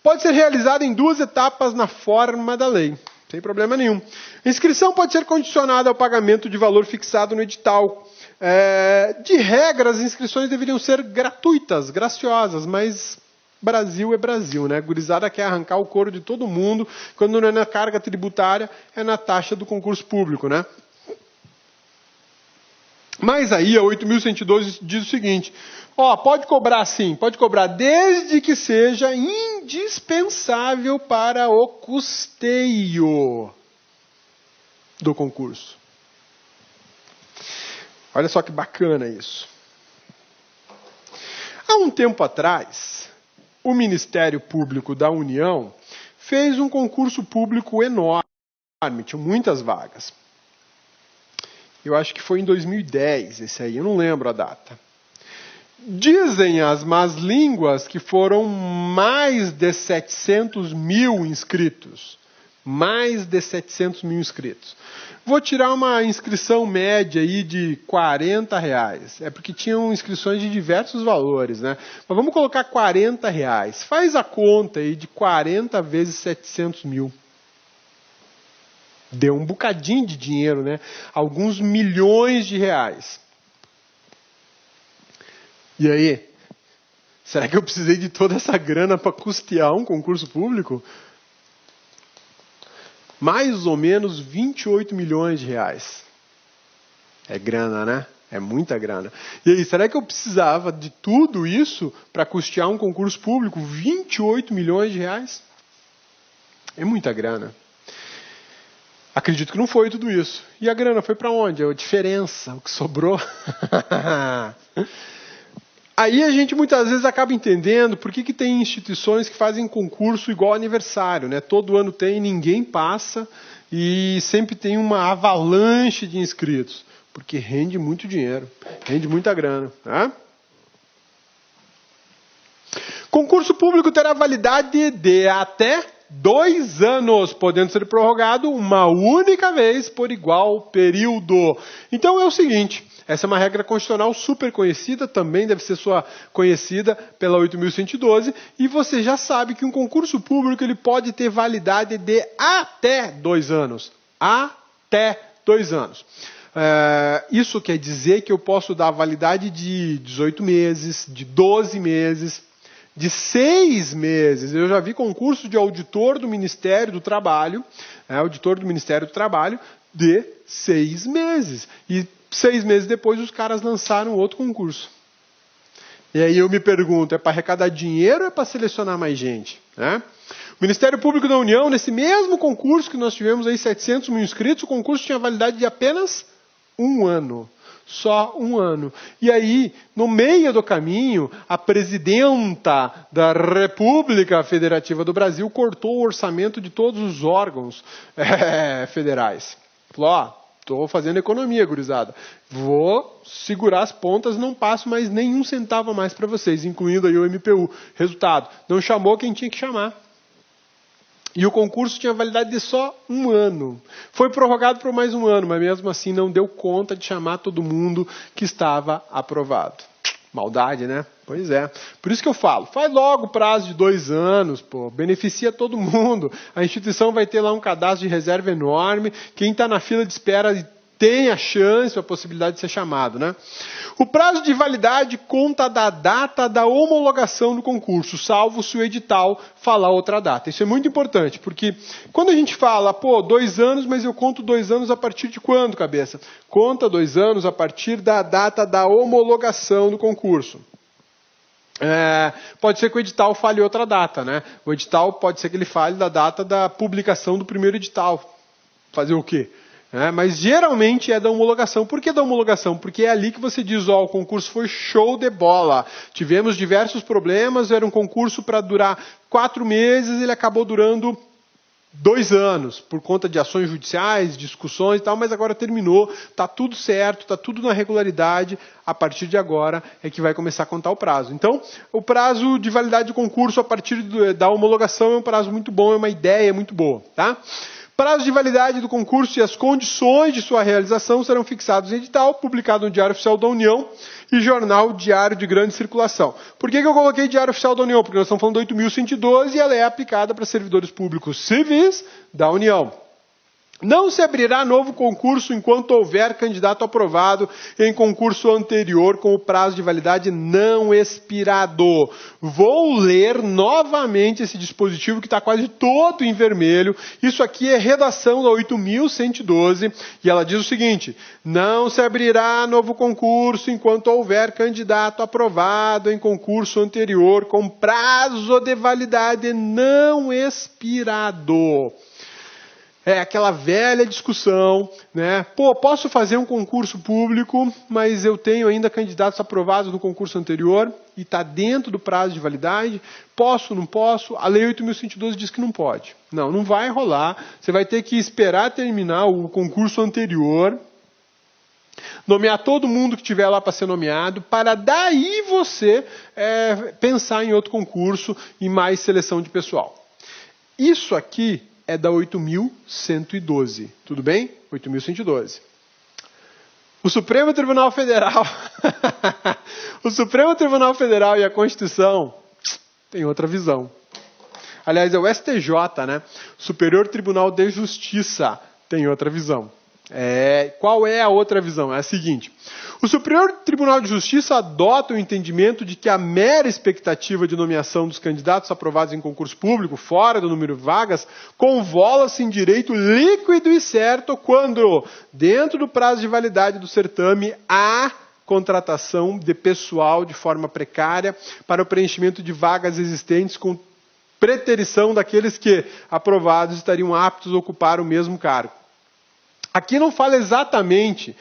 Pode ser realizado em 2 etapas na forma da lei, sem problema nenhum. A inscrição pode ser condicionada ao pagamento de valor fixado no edital. De regra, as inscrições deveriam ser gratuitas, graciosas, mas Brasil é Brasil, né? Gurizada quer arrancar o couro de todo mundo, quando não é na carga tributária, é na taxa do concurso público, né? Mas aí a 8.112 diz o seguinte, pode cobrar sim, pode cobrar desde que seja indispensável para o custeio do concurso. Olha só que bacana isso. Há um tempo atrás, o Ministério Público da União fez um concurso público enorme, tinha muitas vagas. Eu acho que foi em 2010, esse aí, eu não lembro a data. Dizem as más línguas que foram mais de 700 mil inscritos. Mais de 700 mil inscritos. Vou tirar uma inscrição média aí de R$40. É porque tinham inscrições de diversos valores, né? Mas vamos colocar R$40. Faz a conta aí de 40 vezes 700 mil. Deu um bocadinho de dinheiro, né? Alguns milhões de reais. E aí? Será que eu precisei de toda essa grana para custear um concurso público? Mais ou menos 28 milhões de reais. É grana, né? É muita grana. E aí, será que eu precisava de tudo isso para custear um concurso público? 28 milhões de reais? É muita grana. Acredito que não foi tudo isso. E a grana foi para onde? A diferença, o que sobrou. Aí a gente muitas vezes acaba entendendo por que tem instituições que fazem concurso igual aniversário, né? Todo ano tem, ninguém passa e sempre tem uma avalanche de inscritos. Porque rende muito dinheiro, rende muita grana. Né? Concurso público terá validade de até 2 anos, podendo ser prorrogado uma única vez por igual período. Então é o seguinte, essa é uma regra constitucional super conhecida, também deve ser sua conhecida pela 8.112, e você já sabe que um concurso público ele pode ter validade de até 2 anos. Até 2 anos. Isso quer dizer que eu posso dar validade de 18 meses, de 12 meses, de 6 meses. Eu já vi concurso de auditor do Ministério do Trabalho, auditor do Ministério do Trabalho, de 6 meses. E 6 meses depois os caras lançaram outro concurso. E aí eu me pergunto, é para arrecadar dinheiro ou é para selecionar mais gente? Né? O Ministério Público da União, nesse mesmo concurso que nós tivemos aí 700 mil inscritos, o concurso tinha validade de apenas 1 ano. Só 1 ano. E aí, no meio do caminho, a presidenta da República Federativa do Brasil cortou o orçamento de todos os órgãos federais. Falou, estou fazendo economia, gurizada. Vou segurar as pontas, não passo mais nenhum centavo a mais para vocês, incluindo aí o MPU. Resultado, não chamou quem tinha que chamar. E o concurso tinha validade de só 1 ano. Foi prorrogado por mais 1 ano, mas mesmo assim não deu conta de chamar todo mundo que estava aprovado. Maldade, né? Pois é. Por isso que eu falo, faz logo o prazo de 2 anos, pô, beneficia todo mundo. A instituição vai ter lá um cadastro de reserva enorme. Quem está na fila de espera tem a chance, a possibilidade de ser chamado, né? O prazo de validade conta da data da homologação do concurso, salvo se o edital falar outra data. Isso é muito importante, porque quando a gente fala, 2 anos, mas eu conto 2 anos a partir de quando, cabeça? Conta 2 anos a partir da data da homologação do concurso. Pode ser que o edital fale outra data, né? O edital pode ser que ele fale da data da publicação do primeiro edital. Fazer o quê? Mas geralmente é da homologação. Por que da homologação? Porque é ali que você diz, o concurso foi show de bola. Tivemos diversos problemas, era um concurso para durar 4 meses, ele acabou durando 2 anos, por conta de ações judiciais, discussões e tal, mas agora terminou, está tudo certo, está tudo na regularidade, a partir de agora é que vai começar a contar o prazo. Então, o prazo de validade do concurso a partir da homologação é um prazo muito bom, é uma ideia muito boa, tá? Prazo de validade do concurso e as condições de sua realização serão fixados em edital, publicado no Diário Oficial da União e Jornal Diário de Grande Circulação. Por que eu coloquei Diário Oficial da União? Porque nós estamos falando de 8.112 e ela é aplicada para servidores públicos civis da União. Não se abrirá novo concurso enquanto houver candidato aprovado em concurso anterior com o prazo de validade não expirado. Vou ler novamente esse dispositivo que está quase todo em vermelho. Isso aqui é redação da 8.112 e ela diz o seguinte: não se abrirá novo concurso enquanto houver candidato aprovado em concurso anterior com prazo de validade não expirado. É aquela velha discussão, né? Pô, posso fazer um concurso público, mas eu tenho ainda candidatos aprovados no concurso anterior e está dentro do prazo de validade. Posso, não posso? A Lei 8.112 diz que não pode. Não, não vai rolar. Você vai ter que esperar terminar o concurso anterior, nomear todo mundo que estiver lá para ser nomeado, para daí você pensar em outro concurso e mais seleção de pessoal. Isso aqui é da 8.112, tudo bem? 8.112. O Supremo Tribunal Federal, o Supremo Tribunal Federal e a Constituição têm outra visão. Aliás, é o STJ, né? Superior Tribunal de Justiça tem outra visão. Qual é a outra visão? É a seguinte: o Superior Tribunal de Justiça adota o entendimento de que a mera expectativa de nomeação dos candidatos aprovados em concurso público, fora do número de vagas, convola-se em direito líquido e certo quando, dentro do prazo de validade do certame, há contratação de pessoal de forma precária para o preenchimento de vagas existentes com preterição daqueles que, aprovados, estariam aptos a ocupar o mesmo cargo. Aqui não fala exatamente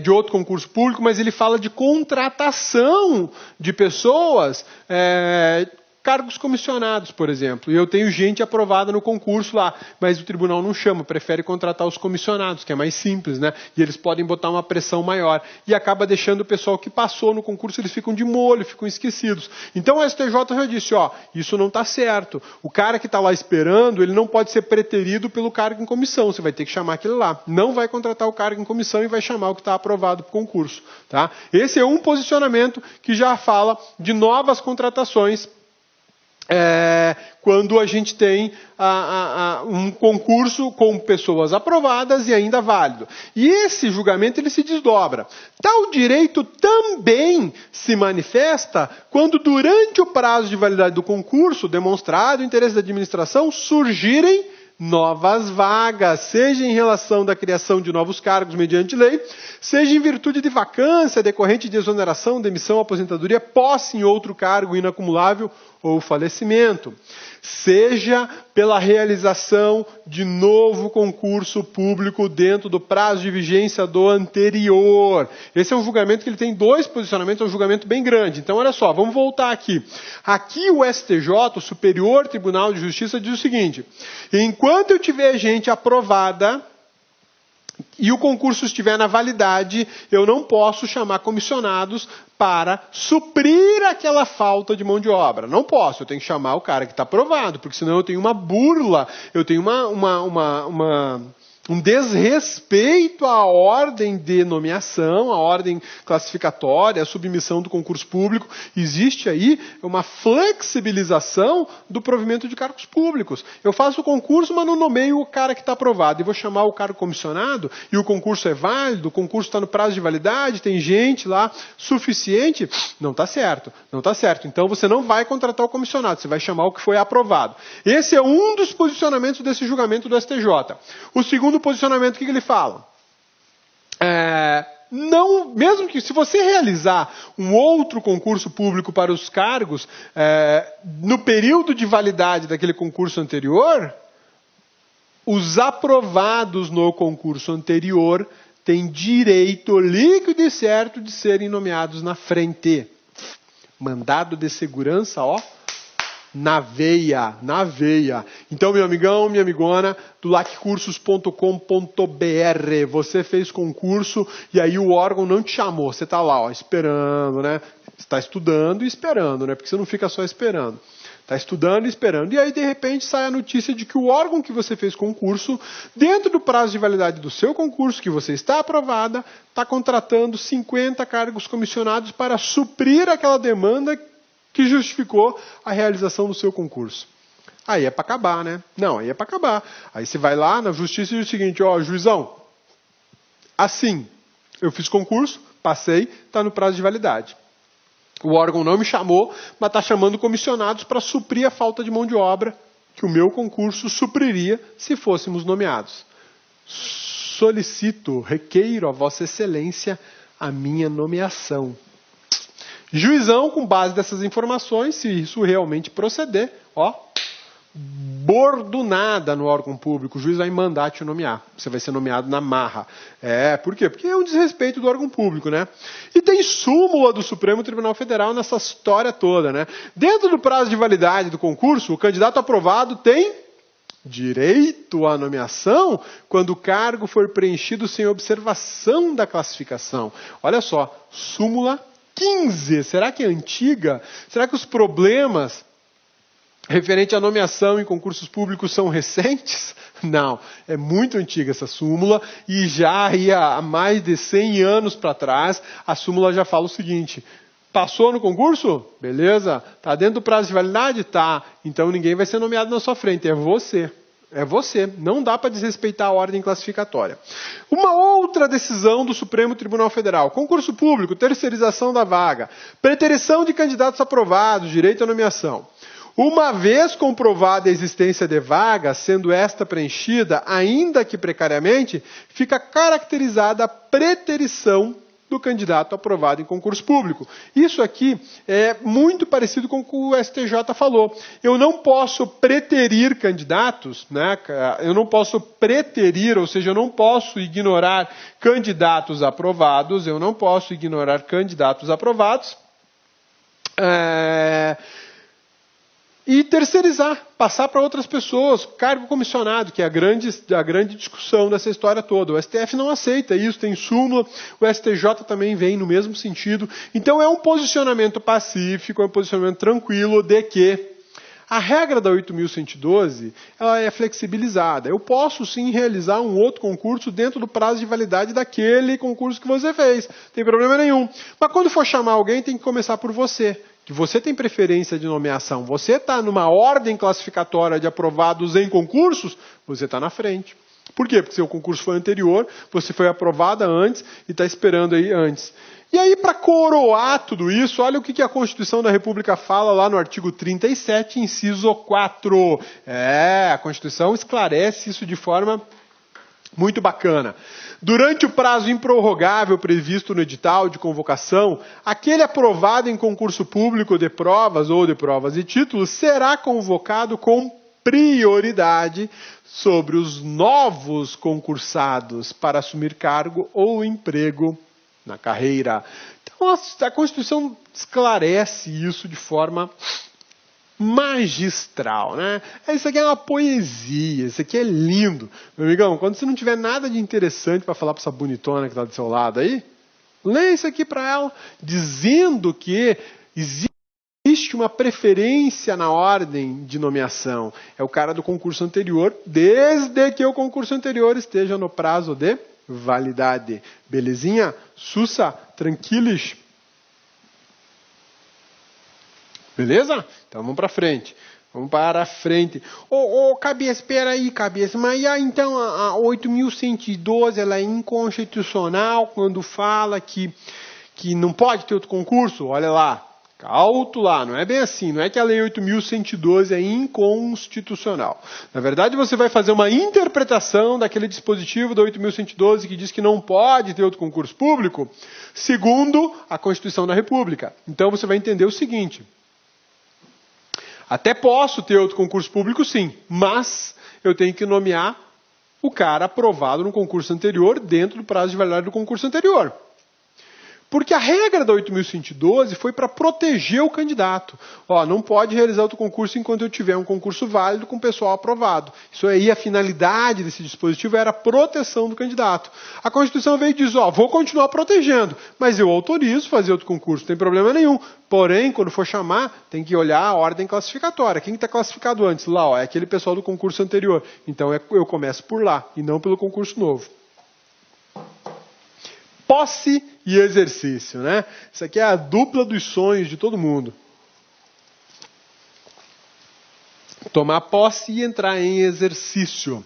de outro concurso público, mas ele fala de contratação de pessoas, cargos comissionados, por exemplo. E eu tenho gente aprovada no concurso lá, mas o tribunal não chama, prefere contratar os comissionados, que é mais simples, né? E eles podem botar uma pressão maior. E acaba deixando o pessoal que passou no concurso, eles ficam de molho, ficam esquecidos. Então o STJ já disse, isso não está certo. O cara que está lá esperando, ele não pode ser preterido pelo cargo em comissão. Você vai ter que chamar aquele lá. Não vai contratar o cargo em comissão e vai chamar o que está aprovado para o concurso. Tá? Esse é um posicionamento que já fala de novas contratações quando a gente tem um concurso com pessoas aprovadas e ainda válido. E esse julgamento ele se desdobra. Tal direito também se manifesta quando durante o prazo de validade do concurso, demonstrado o interesse da administração, surgirem novas vagas, seja em relação da criação de novos cargos mediante lei, seja em virtude de vacância decorrente de exoneração, demissão, aposentadoria, posse em outro cargo inacumulável ou falecimento, seja pela realização de novo concurso público dentro do prazo de vigência do anterior. Esse é um julgamento que ele tem dois posicionamentos, é um julgamento bem grande. Então, olha só, vamos voltar aqui. Aqui o STJ, o Superior Tribunal de Justiça, diz o seguinte: enquanto eu tiver gente aprovada e o concurso estiver na validade, eu não posso chamar comissionados para suprir aquela falta de mão de obra. Não posso, eu tenho que chamar o cara que está aprovado, porque senão eu tenho uma burla, eu tenho um desrespeito à ordem de nomeação, à ordem classificatória, à submissão do concurso público. Existe aí uma flexibilização do provimento de cargos públicos. Eu faço o concurso, mas não nomeio o cara que está aprovado. E vou chamar o cargo comissionado, e o concurso é válido, o concurso está no prazo de validade, tem gente lá suficiente. Não está certo, não está certo. Então você não vai contratar o comissionado, você vai chamar o que foi aprovado. Esse é um dos posicionamentos desse julgamento do STJ. O segundo posicionamento, o que ele fala? Não, mesmo que se você realizar um outro concurso público para os cargos no período de validade daquele concurso anterior, os aprovados no concurso anterior têm direito líquido e certo de serem nomeados na frente. Mandado de segurança, na veia, na veia. Então, meu amigão, minha amigona, do laccursos.com.br, você fez concurso e aí o órgão não te chamou. Você está lá, esperando, né? Você está estudando e esperando, né? Porque você não fica só esperando. Está estudando e esperando. E aí, de repente, sai a notícia de que o órgão que você fez concurso, dentro do prazo de validade do seu concurso, que você está aprovada, está contratando 50 cargos comissionados para suprir aquela demanda que justificou a realização do seu concurso. Aí é para acabar, né? Não, aí é para acabar. Aí você vai lá na justiça e diz o seguinte, ó, juizão, assim, eu fiz concurso, passei, está no prazo de validade. O órgão não me chamou, mas está chamando comissionados para suprir a falta de mão de obra que o meu concurso supriria se fôssemos nomeados. Solicito, requeiro a Vossa Excelência a minha nomeação. Juizão, com base dessas informações, se isso realmente proceder, ó, bordunada no órgão público, o juiz vai mandar te nomear. Você vai ser nomeado na marra. Por quê? Porque é um desrespeito do órgão público, né? E tem súmula do Supremo Tribunal Federal nessa história toda, né? Dentro do prazo de validade do concurso, o candidato aprovado tem direito à nomeação quando o cargo for preenchido sem observação da classificação. Olha só, súmula 15. Será que é antiga? Será que os problemas referente à nomeação em concursos públicos são recentes? Não, é muito antiga essa súmula e já há mais de 100 anos para trás, a súmula já fala o seguinte: passou no concurso? Beleza. Está dentro do prazo de validade? Tá. Então ninguém vai ser nomeado na sua frente, é você. É você. Não dá para desrespeitar a ordem classificatória. Uma outra decisão do Supremo Tribunal Federal. Concurso público, terceirização da vaga, preterição de candidatos aprovados, direito à nomeação. Uma vez comprovada a existência de vaga, sendo esta preenchida, ainda que precariamente, fica caracterizada a preterição do candidato aprovado em concurso público. Isso aqui é muito parecido com o que o STJ falou. Eu não posso preterir candidatos, né? Eu não posso preterir, ou seja, eu não posso ignorar candidatos aprovados, e terceirizar, passar para outras pessoas, cargo comissionado, que é a grande discussão dessa história toda. O STF não aceita isso, tem súmula, o STJ também vem no mesmo sentido. Então é um posicionamento pacífico, é um posicionamento tranquilo de que a regra da 8.112, ela é flexibilizada. Eu posso sim realizar um outro concurso dentro do prazo de validade daquele concurso que você fez. Não tem problema nenhum. Mas quando for chamar alguém, tem que começar por você. Que você tem preferência de nomeação, você está numa ordem classificatória de aprovados em concursos, você está na frente. Por quê? Porque seu concurso foi anterior, você foi aprovada antes e está esperando aí antes. E aí, para coroar tudo isso, olha o que a Constituição da República fala lá no artigo 37, inciso 4. A Constituição esclarece isso de forma muito bacana. Durante o prazo improrrogável previsto no edital de convocação, aquele aprovado em concurso público de provas ou de provas e títulos será convocado com prioridade sobre os novos concursados para assumir cargo ou emprego na carreira. Então, a Constituição esclarece isso de forma magistral, né? Isso aqui é uma poesia, isso aqui é lindo. Meu amigão, quando você não tiver nada de interessante para falar para essa bonitona que está do seu lado aí, lê isso aqui para ela, dizendo que existe uma preferência na ordem de nomeação. É o cara do concurso anterior, desde que o concurso anterior esteja no prazo de validade. Belezinha? Sussa? Tranquilos? Beleza? Então vamos para frente. Vamos para frente. Cabeça, espera aí, cabeça. Mas então a 8.112 ela é inconstitucional quando fala que não pode ter outro concurso? Olha lá. Alto lá, não é bem assim, não é que a lei 8.112 é inconstitucional. Na verdade, você vai fazer uma interpretação daquele dispositivo da 8.112 que diz que não pode ter outro concurso público, segundo a Constituição da República. Então você vai entender o seguinte: até posso ter outro concurso público, sim, mas eu tenho que nomear o cara aprovado no concurso anterior dentro do prazo de validade do concurso anterior. Porque a regra da 8.112 foi para proteger o candidato. Não pode realizar outro concurso enquanto eu tiver um concurso válido com pessoal aprovado. Isso aí, a finalidade desse dispositivo era a proteção do candidato. A Constituição veio e diz, vou continuar protegendo, mas eu autorizo fazer outro concurso, não tem problema nenhum. Porém, quando for chamar, tem que olhar a ordem classificatória. Quem está classificado antes? Lá, é aquele pessoal do concurso anterior. Então eu começo por lá, e não pelo concurso novo. Posse e exercício, né? Isso aqui é a dupla dos sonhos de todo mundo. Tomar posse e entrar em exercício.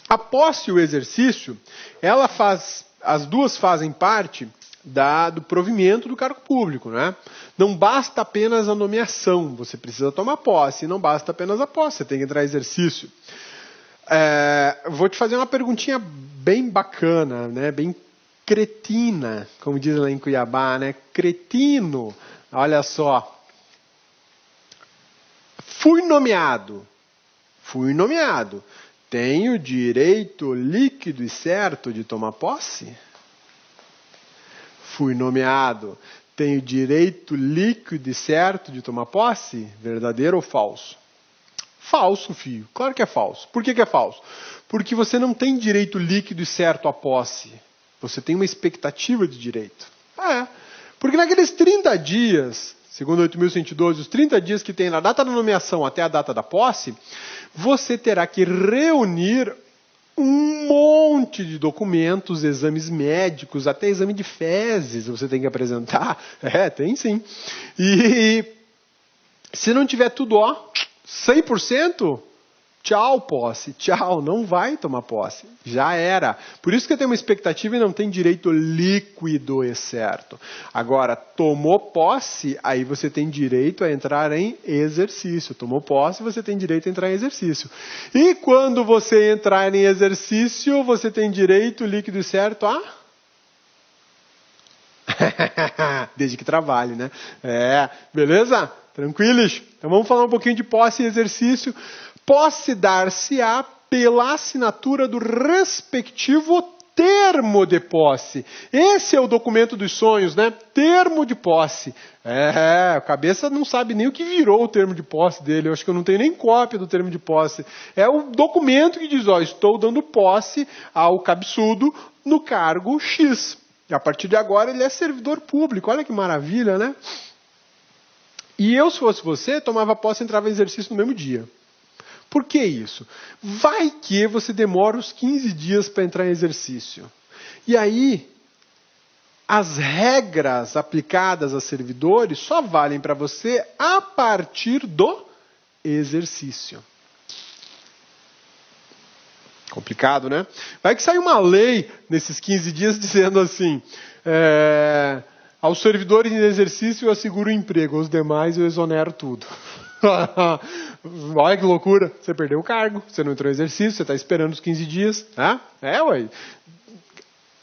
A posse e o exercício, as duas fazem parte do provimento do cargo público, né? Não basta apenas a nomeação, você precisa tomar posse, não basta apenas a posse, você tem que entrar em exercício. Vou te fazer uma perguntinha bem bacana, né? Bem cretina, como diz lá em Cuiabá, né? Cretino, olha só. Fui nomeado. Tenho direito líquido e certo de tomar posse? Fui nomeado. Tenho direito líquido e certo de tomar posse? Verdadeiro ou falso? Falso, filho. Claro que é falso. Por que é falso? Porque você não tem direito líquido e certo à posse. Você tem uma expectativa de direito. Porque naqueles 30 dias, segundo 8.112, os 30 dias que tem na data da nomeação até a data da posse, você terá que reunir um monte de documentos, exames médicos, até exame de fezes você tem que apresentar. Tem sim. E se não tiver tudo, 100%, tchau posse, tchau, não vai tomar posse. Já era. Por isso que tem uma expectativa e não tem direito líquido e certo. Agora, tomou posse, aí você tem direito a entrar em exercício. Tomou posse, você tem direito a entrar em exercício. E quando você entrar em exercício, você tem direito líquido e certo a... Desde que trabalhe, né? Beleza? Tranquilos? Então vamos falar um pouquinho de posse e exercício. Posse dar-se-á pela assinatura do respectivo termo de posse. Esse é o documento dos sonhos, né? Termo de posse. A cabeça não sabe nem o que virou o termo de posse dele. Eu acho que eu não tenho nem cópia do termo de posse. É o documento que diz, estou dando posse ao cabeçudo no cargo X. E a partir de agora ele é servidor público. Olha que maravilha, né? E eu, se fosse você, tomava posse e entrava em exercício no mesmo dia. Por que isso? Vai que você demora os 15 dias para entrar em exercício. E aí, as regras aplicadas a servidores só valem para você a partir do exercício. Complicado, né? Vai que sai uma lei nesses 15 dias dizendo assim... aos servidores em exercício eu asseguro o emprego, aos demais eu exonero tudo. Olha que loucura, você perdeu o cargo, você não entrou em exercício, você está esperando os 15 dias. Ué.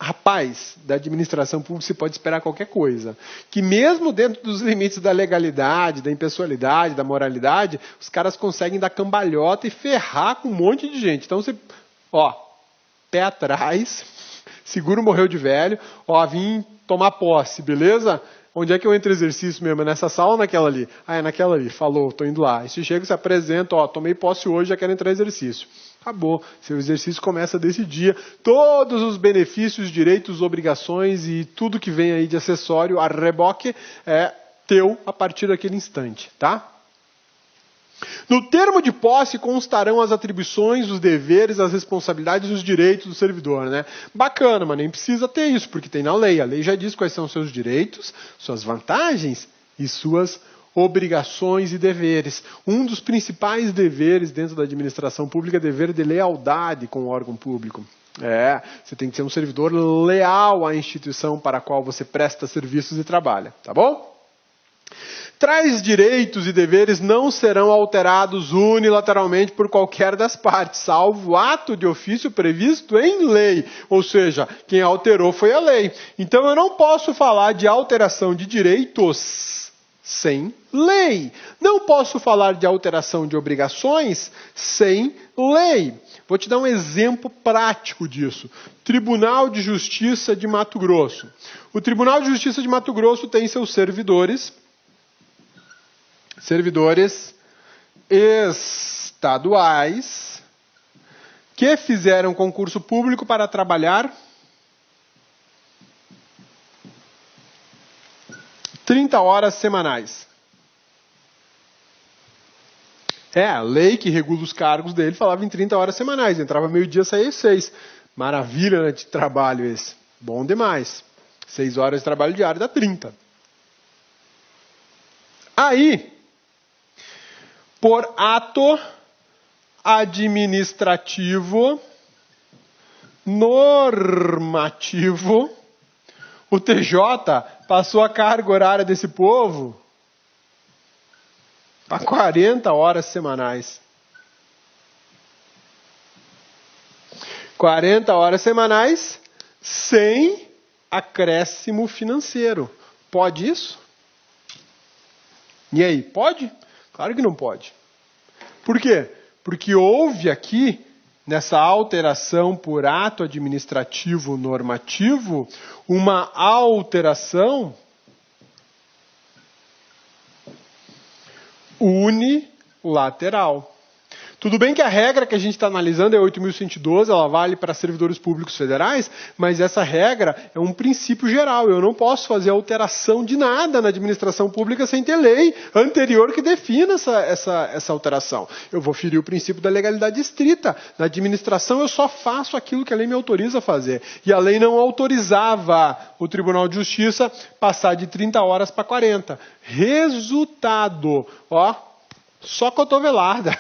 Rapaz, da administração pública você pode esperar qualquer coisa. Que mesmo dentro dos limites da legalidade, da impessoalidade, da moralidade, os caras conseguem dar cambalhota e ferrar com um monte de gente. Então você, pé atrás, seguro morreu de velho, vim tomar posse, beleza? Onde é que eu entro em exercício mesmo? É nessa sala ou naquela ali? É naquela ali. Falou, estou indo lá. Aí você chega e se apresenta, tomei posse hoje, já quero entrar em exercício. Acabou. Seu exercício começa desse dia. Todos os benefícios, direitos, obrigações e tudo que vem aí de acessório a reboque é teu a partir daquele instante, tá? No termo de posse constarão as atribuições, os deveres, as responsabilidades e os direitos do servidor, né? Bacana, mas nem precisa ter isso, porque tem na lei. A lei já diz quais são os seus direitos, suas vantagens e suas obrigações e deveres. Um dos principais deveres dentro da administração pública é dever de lealdade com o órgão público. Você tem que ser um servidor leal à instituição para a qual você presta serviços e trabalha, tá bom? Tais direitos e deveres não serão alterados unilateralmente por qualquer das partes, salvo ato de ofício previsto em lei. Ou seja, quem alterou foi a lei. Então eu não posso falar de alteração de direitos sem lei. Não posso falar de alteração de obrigações sem lei. Vou te dar um exemplo prático disso. Tribunal de Justiça de Mato Grosso. O Tribunal de Justiça de Mato Grosso tem seus servidores estaduais que fizeram concurso público para trabalhar 30 horas semanais. A lei que regula os cargos dele falava em 30 horas semanais. Entrava meio-dia, saía às 6. Maravilha, né, de trabalho esse. Bom demais. 6 horas de trabalho diário dá 30. Aí, por ato administrativo normativo, o TJ passou a carga horária desse povo para 40 horas semanais. 40 horas semanais sem acréscimo financeiro. Pode isso? E aí, pode? Claro que não pode. Por quê? Porque houve aqui, nessa alteração por ato administrativo normativo, uma alteração unilateral. Tudo bem que a regra que a gente está analisando é 8.112, ela vale para servidores públicos federais, mas essa regra é um princípio geral. Eu não posso fazer alteração de nada na administração pública sem ter lei anterior que defina essa alteração. Eu vou ferir o princípio da legalidade estrita. Na administração eu só faço aquilo que a lei me autoriza a fazer. E a lei não autorizava o Tribunal de Justiça passar de 30 horas para 40. Resultado, só cotovelada.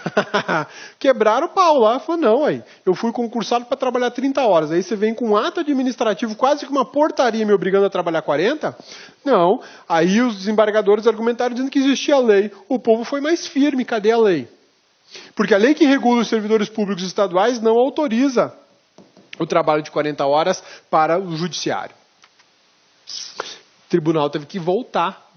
Quebraram o pau lá. Falou, não, aí, eu fui concursado para trabalhar 30 horas. Aí você vem com um ato administrativo, quase que uma portaria me obrigando a trabalhar 40? Não. Aí os desembargadores argumentaram dizendo que existia a lei. O povo foi mais firme. Cadê a lei? Porque a lei que regula os servidores públicos estaduais não autoriza o trabalho de 40 horas para o judiciário. O tribunal teve que voltar.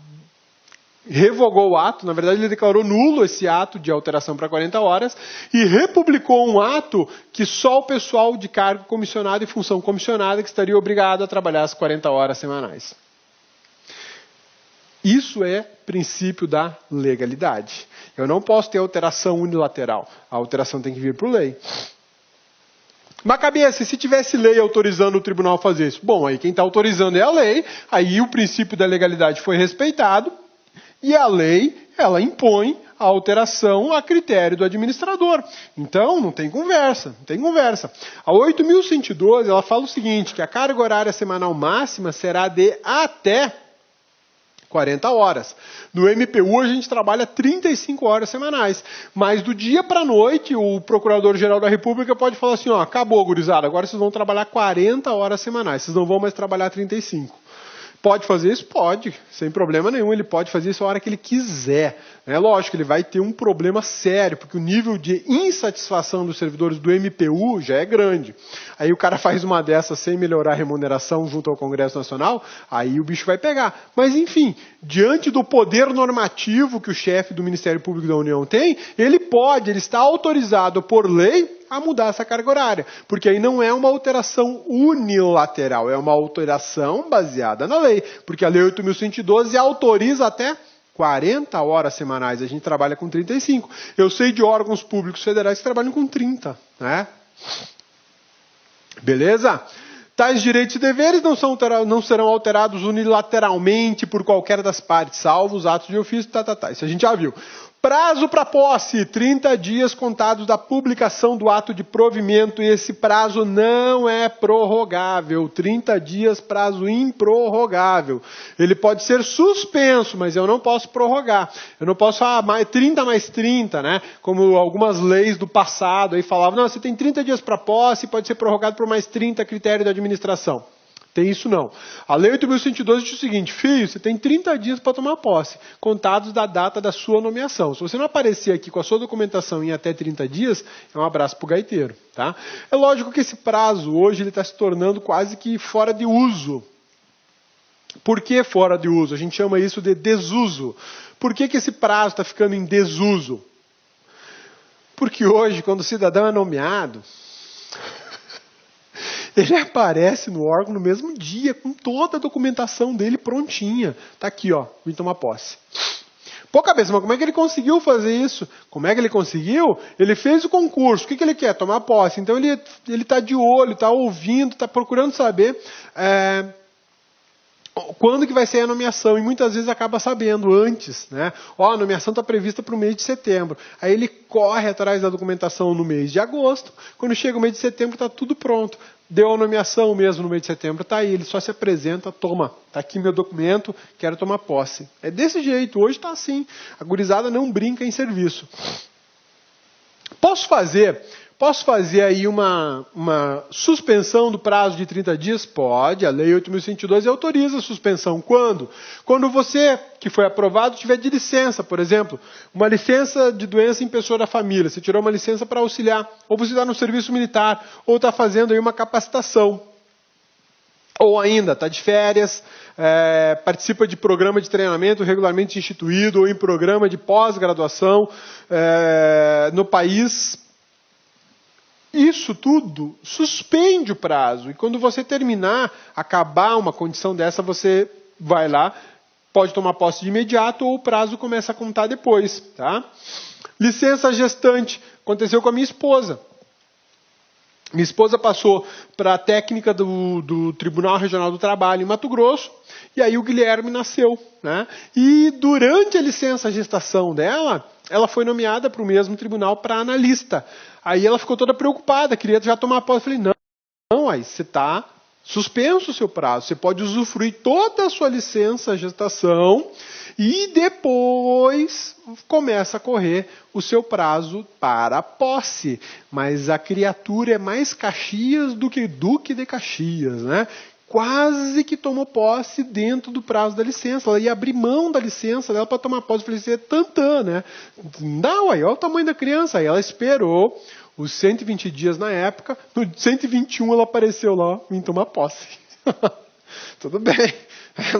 Revogou o ato, na verdade ele declarou nulo esse ato de alteração para 40 horas e republicou um ato que só o pessoal de cargo comissionado e função comissionada que estaria obrigado a trabalhar as 40 horas semanais. Isso é princípio da legalidade. Eu não posso ter alteração unilateral. A alteração tem que vir por lei. Mas cabeça, se tivesse lei autorizando o tribunal a fazer isso? Bom, aí quem está autorizando é a lei, aí o princípio da legalidade foi respeitado, e a lei, ela impõe a alteração a critério do administrador. Então, não tem conversa, não tem conversa. A 8.112, ela fala o seguinte, que a carga horária semanal máxima será de até 40 horas. No MPU, a gente trabalha 35 horas semanais. Mas do dia para a noite, o Procurador-Geral da República pode falar assim, acabou, gurizada, agora vocês vão trabalhar 40 horas semanais, vocês não vão mais trabalhar 35. Pode fazer isso? Pode, sem problema nenhum. Ele pode fazer isso a hora que ele quiser. É lógico, ele vai ter um problema sério, porque o nível de insatisfação dos servidores do MPU já é grande. Aí o cara faz uma dessas sem melhorar a remuneração junto ao Congresso Nacional, aí o bicho vai pegar. Mas, enfim, diante do poder normativo que o chefe do Ministério Público da União tem, ele está autorizado por lei a mudar essa carga horária. Porque aí não é uma alteração unilateral, é uma alteração baseada na lei. Porque a Lei 8.112 autoriza até 40 horas semanais. A gente trabalha com 35. Eu sei de órgãos públicos federais que trabalham com 30. Né? Beleza? Tais direitos e deveres não serão alterados unilateralmente por qualquer das partes, salvo os atos de ofício, Isso a gente já viu. Prazo para posse, 30 dias contados da publicação do ato de provimento, e esse prazo não é prorrogável. 30 dias, prazo improrrogável. Ele pode ser suspenso, mas eu não posso prorrogar. Eu não posso falar 30 mais 30, né? Como algumas leis do passado aí falavam, não, você tem 30 dias para posse, pode ser prorrogado por mais 30 a critério da administração. Tem isso não. A Lei 8.112 diz o seguinte, filho, você tem 30 dias para tomar posse, contados da data da sua nomeação. Se você não aparecer aqui com a sua documentação em até 30 dias, é um abraço para o gaiteiro. Tá? É lógico que esse prazo hoje está se tornando quase que fora de uso. Por que fora de uso? A gente chama isso de desuso. Por que esse prazo está ficando em desuso? Porque hoje, quando o cidadão é nomeado, ele aparece no órgão no mesmo dia, com toda a documentação dele prontinha. Está aqui, vim tomar posse. Pô, cabeça, mas como é que ele conseguiu fazer isso? Como é que ele conseguiu? Ele fez o concurso. O que ele quer? Tomar posse. Então ele está de olho, está ouvindo, está procurando saber quando que vai ser a nomeação, e muitas vezes acaba sabendo antes, né? A nomeação está prevista para o mês de setembro. Aí ele corre atrás da documentação no mês de agosto, quando chega o mês de setembro está tudo pronto. deu a nomeação mesmo no mês de setembro, tá aí, ele só se apresenta, toma, tá aqui meu documento, quero tomar posse. É desse jeito, hoje tá assim, a gurizada não brinca em serviço. Posso fazer aí uma suspensão do prazo de 30 dias? Pode, a Lei 8.112 autoriza a suspensão. Quando? Quando você, que foi aprovado, tiver de licença, por exemplo, uma licença de doença em pessoa da família, você tirou uma licença para auxiliar, ou você está no serviço militar, ou está fazendo aí uma capacitação. Ou ainda, está de férias, participa de programa de treinamento regularmente instituído, ou em programa de pós-graduação no país. Isso tudo suspende o prazo. E quando você terminar, acabar uma condição dessa, você vai lá, pode tomar posse de imediato ou o prazo começa a contar depois. Tá? Licença gestante. Aconteceu com a minha esposa. Minha esposa passou para a técnica do Tribunal Regional do Trabalho em Mato Grosso, e aí o Guilherme nasceu. Né? E durante a licença gestação dela, ela foi nomeada para o mesmo tribunal para analista. Aí ela ficou toda preocupada, queria já tomar posse. Eu falei, não, aí você está suspenso o seu prazo. Você pode usufruir toda a sua licença gestação e depois começa a correr o seu prazo para a posse. Mas a criatura é mais Caxias do que Duque de Caxias, né? Quase que tomou posse dentro do prazo da licença. Ela ia abrir mão da licença dela para tomar posse. Eu falei, você é tantã, né? Não, aí olha o tamanho da criança. Aí ela esperou os 120 dias na época. No 121 ela apareceu lá em tomar posse. Tudo bem,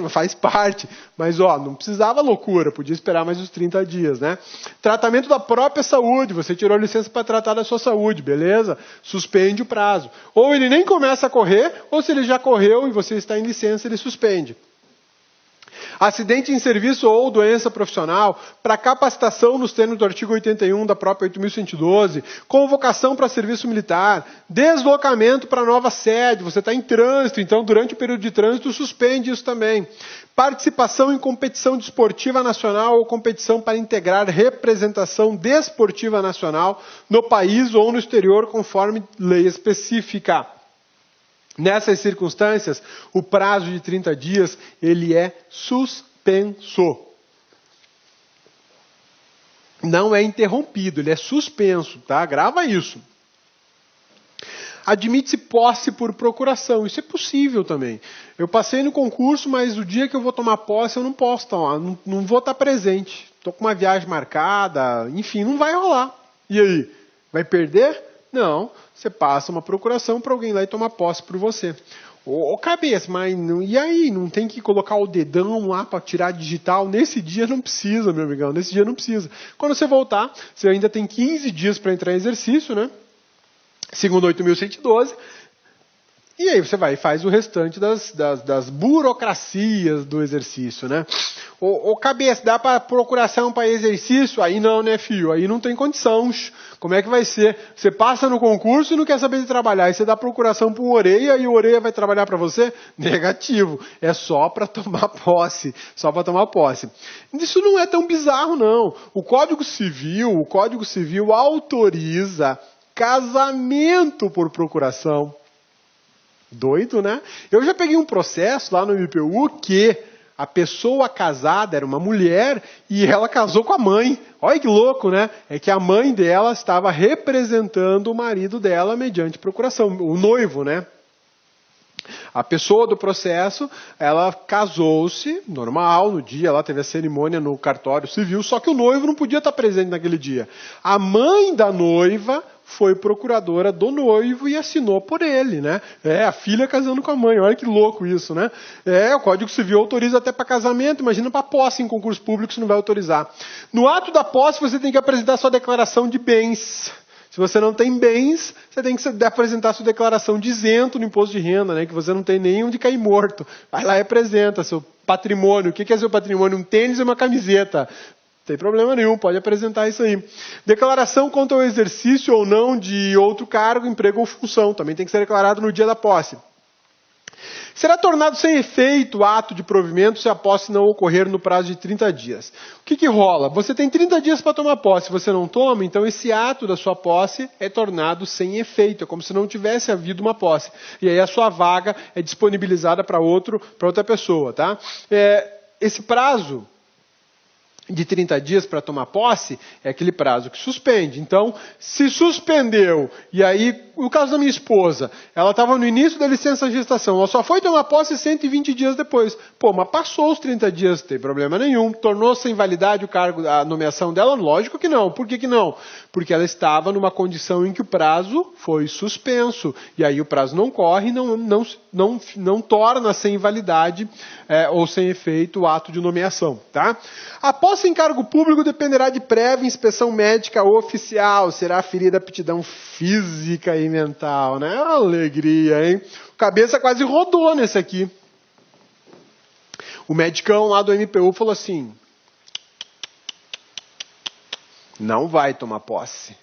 faz parte. Mas não precisava loucura, podia esperar mais os 30 dias, né? Tratamento da própria saúde, você tirou licença para tratar da sua saúde, beleza? Suspende o prazo. Ou ele nem começa a correr, ou se ele já correu e você está em licença, ele suspende. Acidente em serviço ou doença profissional, para capacitação nos termos do artigo 81 da própria 8.112, convocação para serviço militar, deslocamento para nova sede, você está em trânsito, então durante o período de trânsito suspende isso também. Participação em competição desportiva nacional ou competição para integrar representação desportiva nacional no país ou no exterior, conforme lei específica. Nessas circunstâncias, o prazo de 30 dias, ele é suspenso. Não é interrompido, ele é suspenso, tá? Grava isso. Admite-se posse por procuração, isso é possível também. Eu passei no concurso, mas o dia que eu vou tomar posse, eu não posso estar lá, não vou estar presente. Estou com uma viagem marcada, enfim, não vai rolar. E aí, vai perder? Não, você passa uma procuração para alguém lá e tomar posse por você. Ô cabeça, mas e aí? Não tem que colocar o dedão lá para tirar digital? Nesse dia não precisa, meu amigão, nesse dia não precisa. Quando você voltar, você ainda tem 15 dias para entrar em exercício, né? Segundo 8.112. E aí você vai e faz o restante das burocracias do exercício, né? Ô cabeça, dá para procuração para exercício? Aí não, né, filho? Aí não tem condições. Como é que vai ser? Você passa no concurso e não quer saber de trabalhar. Aí você dá procuração para o Oreia e o Oreia vai trabalhar para você? Negativo. É só para tomar posse. Só para tomar posse. Isso não é tão bizarro, não. O Código Civil autoriza casamento por procuração. Doido, né? Eu já peguei um processo lá no MPU que a pessoa casada era uma mulher e ela casou com a mãe. Olha que louco, né? É que a mãe dela estava representando o marido dela mediante procuração, o noivo, né? A pessoa do processo, ela casou-se, normal, no dia, ela teve a cerimônia no cartório civil, só que o noivo não podia estar presente naquele dia. A mãe da noiva foi procuradora do noivo e assinou por ele, né? A filha casando com a mãe, olha que louco isso, né? O Código Civil autoriza até para casamento, imagina para posse em concurso público, se não vai autorizar. No ato da posse, você tem que apresentar sua declaração de bens. Se você não tem bens, você tem que apresentar sua declaração de isento no imposto de renda, né? Que você não tem nenhum de cair morto. Vai lá e apresenta seu patrimônio. O que é seu patrimônio? Um tênis e uma camiseta. Não tem problema nenhum, pode apresentar isso aí. Declaração quanto ao exercício ou não de outro cargo, emprego ou função. Também tem que ser declarado no dia da posse. Será tornado sem efeito o ato de provimento se a posse não ocorrer no prazo de 30 dias. O que rola? Você tem 30 dias para tomar posse, você não toma, então esse ato da sua posse é tornado sem efeito, é como se não tivesse havido uma posse. E aí a sua vaga é disponibilizada para outra pessoa, tá? Esse prazo de 30 dias para tomar posse é aquele prazo que suspende. Então, se suspendeu, e aí, no caso da minha esposa, ela estava no início da licença de gestação, ela só foi tomar posse 120 dias depois. Pô, mas passou os 30 dias, não tem problema nenhum. Tornou-se invalidade o cargo, a nomeação dela? Lógico que não. Por que não? Porque ela estava numa condição em que o prazo foi suspenso. E aí o prazo não corre, não torna sem invalidade ou sem efeito o ato de nomeação, tá? A posse em cargo público dependerá de prévia inspeção médica oficial, será aferida a aptidão física e mental, né? Alegria, hein? O cabeça quase rodou nesse aqui. O medicão lá do MPU falou assim, não vai tomar posse.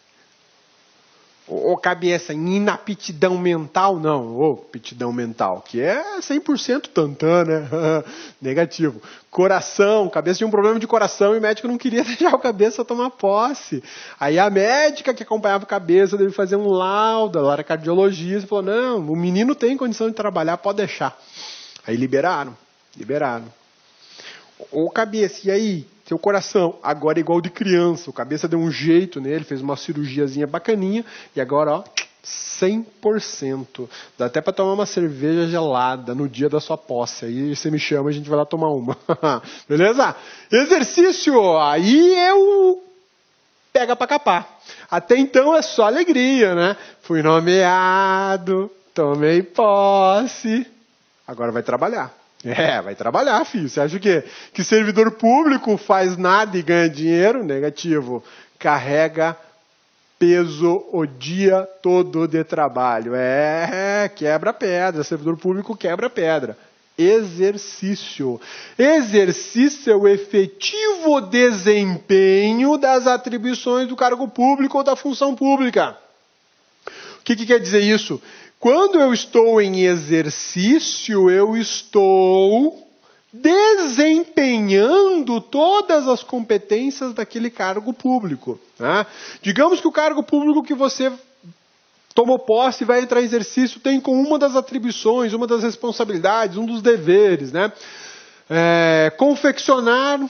Ô cabeça, inaptidão mental? Não, ô aptidão mental, que é 100% tantã, né? Negativo. Coração, cabeça tinha um problema de coração e o médico não queria deixar o cabeça tomar posse. Aí a médica que acompanhava o cabeça deve fazer um laudo, ela era cardiologista, falou, não, o menino tem condição de trabalhar, pode deixar. Aí liberaram. Ô cabeça, e aí? Seu coração, agora é igual de criança, o cabeça deu um jeito nele, fez uma cirurgiazinha bacaninha, e agora, ó, 100%. Dá até para tomar uma cerveja gelada no dia da sua posse, aí você me chama, a gente vai lá tomar uma. Beleza? Exercício, aí eu pega para capar. Até então é só alegria, né? Fui nomeado, tomei posse, agora vai trabalhar. Vai trabalhar, filho. Você acha o quê? Que servidor público faz nada e ganha dinheiro? Negativo. Carrega peso o dia todo de trabalho. Quebra pedra. Servidor público quebra pedra. Exercício. Exercício é o efetivo desempenho das atribuições do cargo público ou da função pública. O que quer dizer isso? Quando eu estou em exercício, eu estou desempenhando todas as competências daquele cargo público. Né? Digamos que o cargo público que você tomou posse e vai entrar em exercício tem como uma das atribuições, uma das responsabilidades, um dos deveres, né? Confeccionar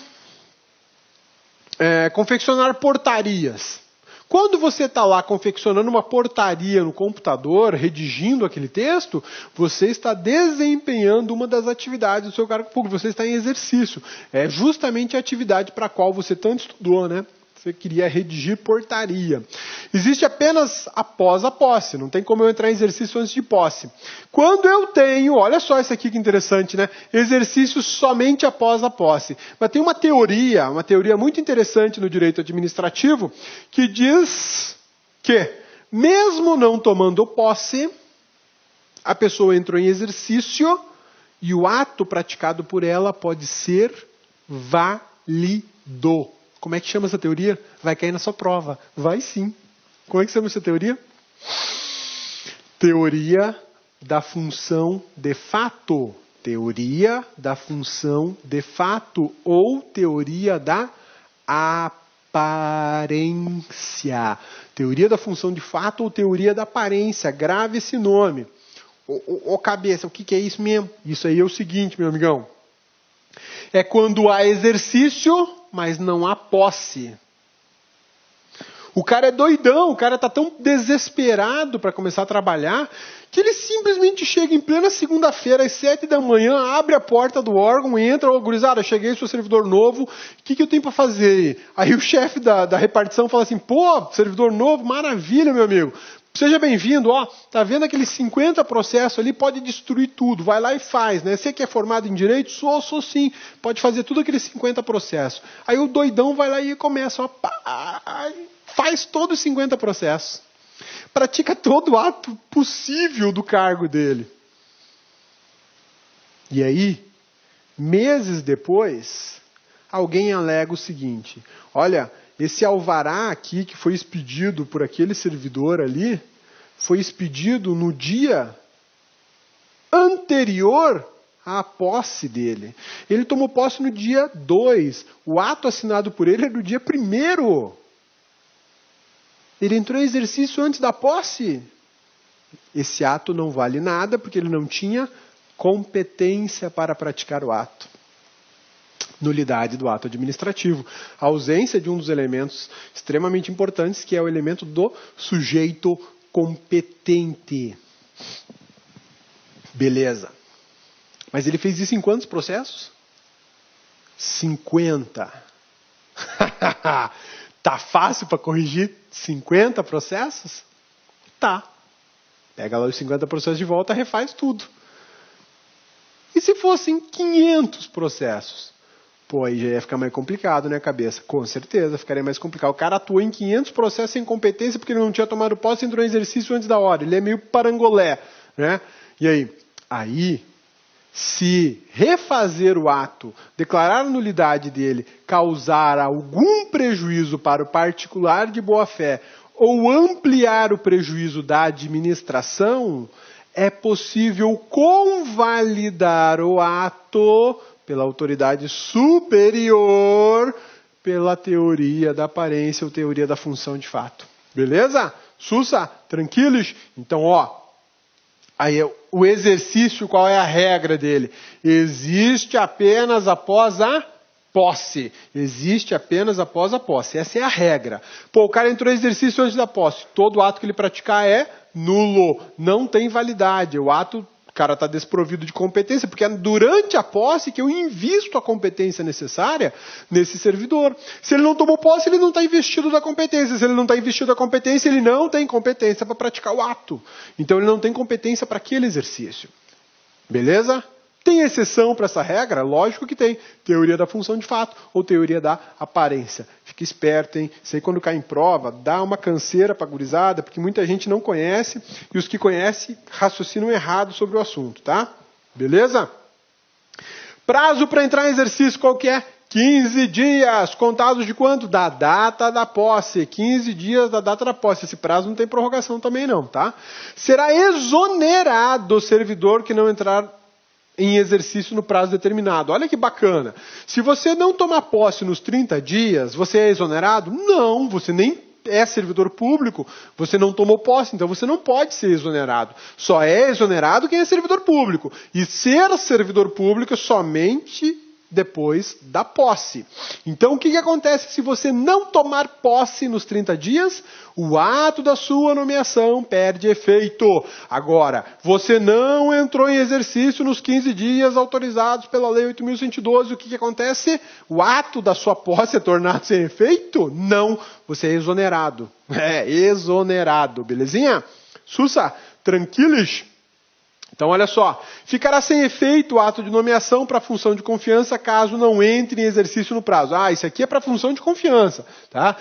portarias. Quando você está lá confeccionando uma portaria no computador, redigindo aquele texto, você está desempenhando uma das atividades do seu cargo público, você está em exercício. É justamente a atividade para a qual você tanto estudou, né? Você queria redigir portaria. Existe apenas após a posse, não tem como eu entrar em exercício antes de posse. Quando eu tenho, olha só isso aqui que interessante, né? Exercício somente após a posse. Mas tem uma teoria muito interessante no direito administrativo, que diz que, mesmo não tomando posse, a pessoa entrou em exercício e o ato praticado por ela pode ser válido. Como é que chama essa teoria? Vai cair na sua prova. Vai sim. Como é que chama essa teoria? Teoria da função de fato. Teoria da função de fato. Ou teoria da aparência. Teoria da função de fato ou teoria da aparência. Grave esse nome. Ô cabeça, o que é isso mesmo? Isso aí é o seguinte, meu amigão. É quando há exercício, mas não há posse. O cara é doidão, o cara está tão desesperado para começar a trabalhar, que ele simplesmente chega em plena segunda-feira, às 7 da manhã, abre a porta do órgão, entra, gurizada, cheguei, sou servidor novo, o que eu tenho para fazer? Aí o chefe da repartição fala assim, pô, servidor novo, maravilha, meu amigo. Seja bem-vindo, ó, tá vendo aqueles 50 processos ali, pode destruir tudo, vai lá e faz, né? Você que é formado em direito, sou sim, pode fazer tudo aqueles 50 processos. Aí o doidão vai lá e começa, ó, faz todos os 50 processos. Pratica todo o ato possível do cargo dele. E aí, meses depois, alguém alega o seguinte, olha, esse alvará aqui que foi expedido por aquele servidor ali, foi expedido no dia anterior anterior à posse dele. Ele tomou posse no dia 2. O ato assinado por ele é do dia 1º. Ele entrou em exercício antes da posse. Esse ato não vale nada porque ele não tinha competência para praticar o ato. Nulidade do ato administrativo. A ausência de um dos elementos extremamente importantes, que é o elemento do sujeito competente. Beleza. Mas ele fez isso em quantos processos? 50. Tá fácil para corrigir 50 processos? Tá. Pega lá os 50 processos de volta, refaz tudo. E se fossem 500 processos? Pô, aí já ia ficar mais complicado, né, cabeça? Com certeza, ficaria mais complicado. O cara atuou em 500 processos sem competência porque ele não tinha tomado posse e entrou em exercício antes da hora. Ele é meio parangolé, né? E aí? Aí, se refazer o ato, declarar a nulidade dele, causar algum prejuízo para o particular de boa-fé ou ampliar o prejuízo da administração, é possível convalidar o ato pela autoridade superior, pela teoria da aparência ou teoria da função de fato. Beleza? Sussa? Tranquilos? Então, aí o exercício, qual é a regra dele? Existe apenas após a posse. Existe apenas após a posse. Essa é a regra. Pô, o cara entrou em exercício antes da posse. Todo ato que ele praticar é nulo. Não tem validade. O cara está desprovido de competência, porque é durante a posse que eu invisto a competência necessária nesse servidor. Se ele não tomou posse, ele não está investido da competência. Se ele não está investido da competência, ele não tem competência para praticar o ato. Então ele não tem competência para aquele exercício. Beleza? Tem exceção para essa regra? Lógico que tem. Teoria da função de fato ou teoria da aparência. Fica esperto, hein? Isso aí quando cai em prova, dá uma canseira para a gurizada, porque muita gente não conhece e os que conhecem raciocinam errado sobre o assunto, tá? Beleza? Prazo para entrar em exercício qual que é? 15 dias. Contados de quanto? Da data da posse. 15 dias da data da posse. Esse prazo não tem prorrogação também não, tá? Será exonerado o servidor que não entrar em exercício no prazo determinado. Olha que bacana. Se você não tomar posse nos 30 dias, você é exonerado? Não, você nem é servidor público, você não tomou posse, então você não pode ser exonerado. Só é exonerado quem é servidor público. E ser servidor público é somente depois da posse. Então, o que acontece se você não tomar posse nos 30 dias? O ato da sua nomeação perde efeito. Agora, você não entrou em exercício nos 15 dias autorizados pela Lei 8.112. O que acontece? O ato da sua posse é tornado sem efeito? Não. Você é exonerado. É, exonerado. Belezinha? Sussa, tranquilos? Então, olha só, ficará sem efeito o ato de nomeação para a função de confiança caso não entre em exercício no prazo. Isso aqui é para função de confiança, tá?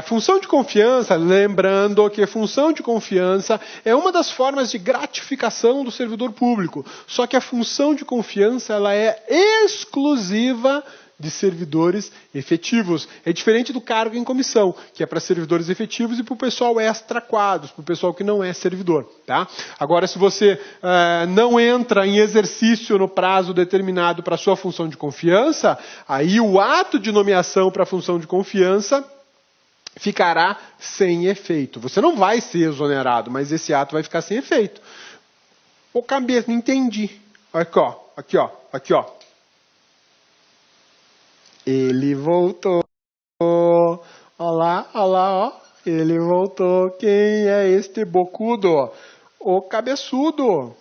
Função de confiança, lembrando que função de confiança é uma das formas de gratificação do servidor público. Só que a função de confiança, ela é exclusiva de servidores efetivos. É diferente do cargo em comissão, que é para servidores efetivos e para o pessoal extra-quadros, para o pessoal que não é servidor. Tá? Agora, se você não entra em exercício no prazo determinado para a sua função de confiança, aí o ato de nomeação para a função de confiança ficará sem efeito. Você não vai ser exonerado, mas esse ato vai ficar sem efeito. Ô cabeça, não entendi. Aqui, ó. Ele voltou. Olá, ó. Ele voltou. Quem é este bocudo? O cabeçudo.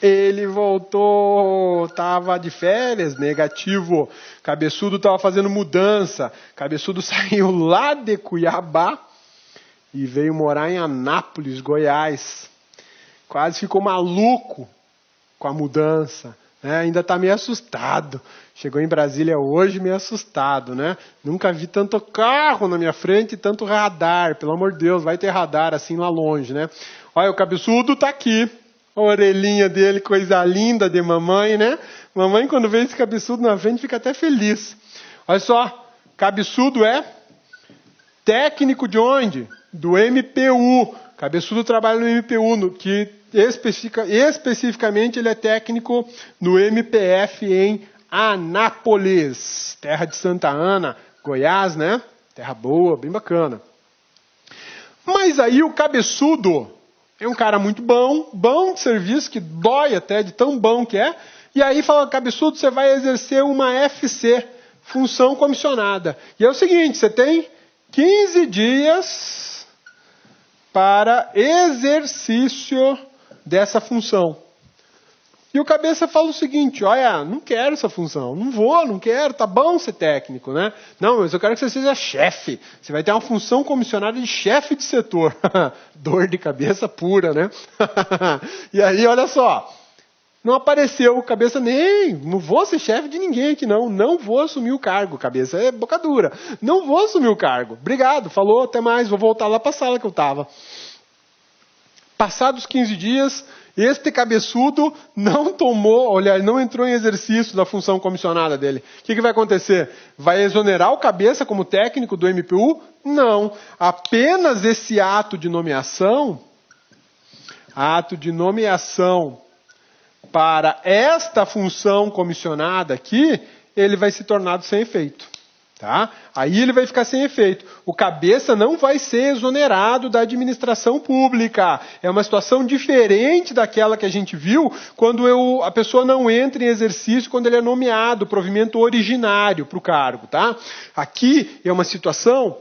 Ele voltou. Tava de férias, negativo. Cabeçudo tava fazendo mudança. Cabeçudo saiu lá de Cuiabá e veio morar em Anápolis, Goiás. Quase ficou maluco com a mudança, né? Ainda está meio assustado. Chegou em Brasília hoje meio assustado, né? Nunca vi tanto carro na minha frente e tanto radar. Pelo amor de Deus, vai ter radar assim lá longe, né? Olha, o cabeçudo está aqui. A orelhinha dele, coisa linda de mamãe, né? Mamãe, quando vê esse cabeçudo na frente, fica até feliz. Olha só, cabeçudo é técnico de onde? Do MPU. Cabeçudo trabalha no MPU, que especificamente ele é técnico no MPF em Anápolis, terra de Santa Ana, Goiás, né? Terra boa, bem bacana. Mas aí o Cabeçudo é um cara muito bom de serviço, que dói até de tão bom que é, e aí fala, Cabeçudo, você vai exercer uma FC, função comissionada. E é o seguinte, você tem 15 dias para exercício dessa função. E o cabeça fala o seguinte, olha, não quero essa função, não quero, tá bom ser técnico, né? Não, mas eu quero que você seja chefe. Você vai ter uma função comissionada de chefe de setor. Dor de cabeça pura, né? E aí, olha só, não apareceu o cabeça não vou ser chefe de ninguém aqui não vou assumir o cargo, cabeça é boca dura, não vou assumir o cargo. Obrigado, falou, até mais, vou voltar lá para a sala que eu estava. Passados 15 dias, este cabeçudo não entrou em exercício da função comissionada dele. O que vai acontecer? Vai exonerar o cabeça como técnico do MPU? Não. Apenas esse ato de nomeação para esta função comissionada aqui, ele vai se tornar sem efeito. Tá? Aí ele vai ficar sem efeito. O cabeça não vai ser exonerado da administração pública. É uma situação diferente daquela que a gente viu quando a pessoa não entra em exercício quando ele é nomeado, provimento originário para o cargo. Tá? Aqui é uma situação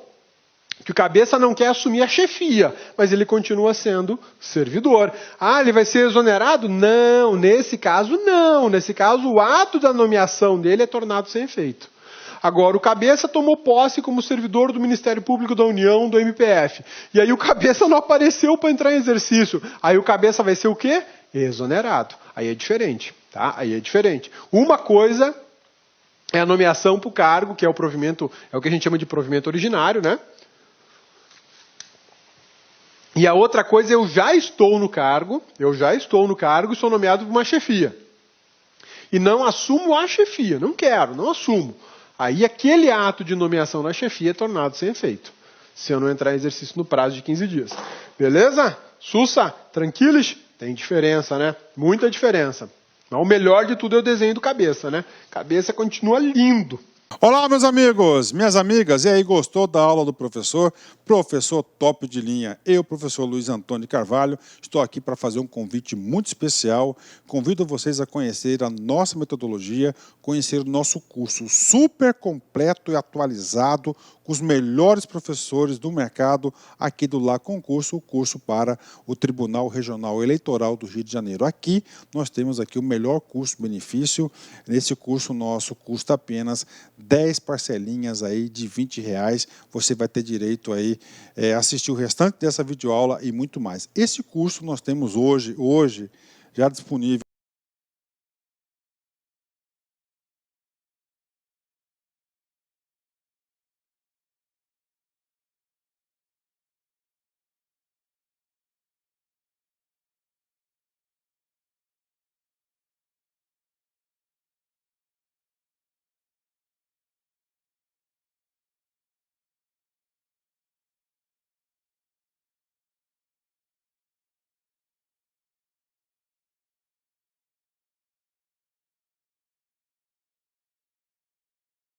que o cabeça não quer assumir a chefia, mas ele continua sendo servidor. Ah, ele vai ser exonerado? Não, nesse caso não. Nesse caso o ato da nomeação dele é tornado sem efeito. Agora, o cabeça tomou posse como servidor do Ministério Público da União, do MPF. E aí o cabeça não apareceu para entrar em exercício. Aí o cabeça vai ser o quê? Exonerado. Aí é diferente, tá? Aí é diferente. Uma coisa é a nomeação para o cargo, que é o provimento, é o que a gente chama de provimento originário, né? E a outra coisa, eu já estou no cargo e sou nomeado para uma chefia. E não assumo a chefia, não assumo. Aí aquele ato de nomeação na chefia é tornado sem efeito, se eu não entrar em exercício no prazo de 15 dias. Beleza? Sussa, tranquilos? Tem diferença, né? Muita diferença. Mas o melhor de tudo é o desenho do cabeça, né? Cabeça continua lindo. Olá, meus amigos, minhas amigas, e aí, gostou da aula do professor? Professor top de linha, eu, professor Luiz Antônio de Carvalho, estou aqui para fazer um convite muito especial. Convido vocês a conhecer a nossa metodologia, conhecer o nosso curso super completo e atualizado, com os melhores professores do mercado aqui do Lá Concurso, o curso para o Tribunal Regional Eleitoral do Rio de Janeiro. Aqui, nós temos aqui o melhor custo-benefício. Nesse curso nosso custa apenas 10 parcelinhas aí de R$20. Você vai ter direito aí assistir o restante dessa videoaula e muito mais. Esse curso nós temos hoje já disponível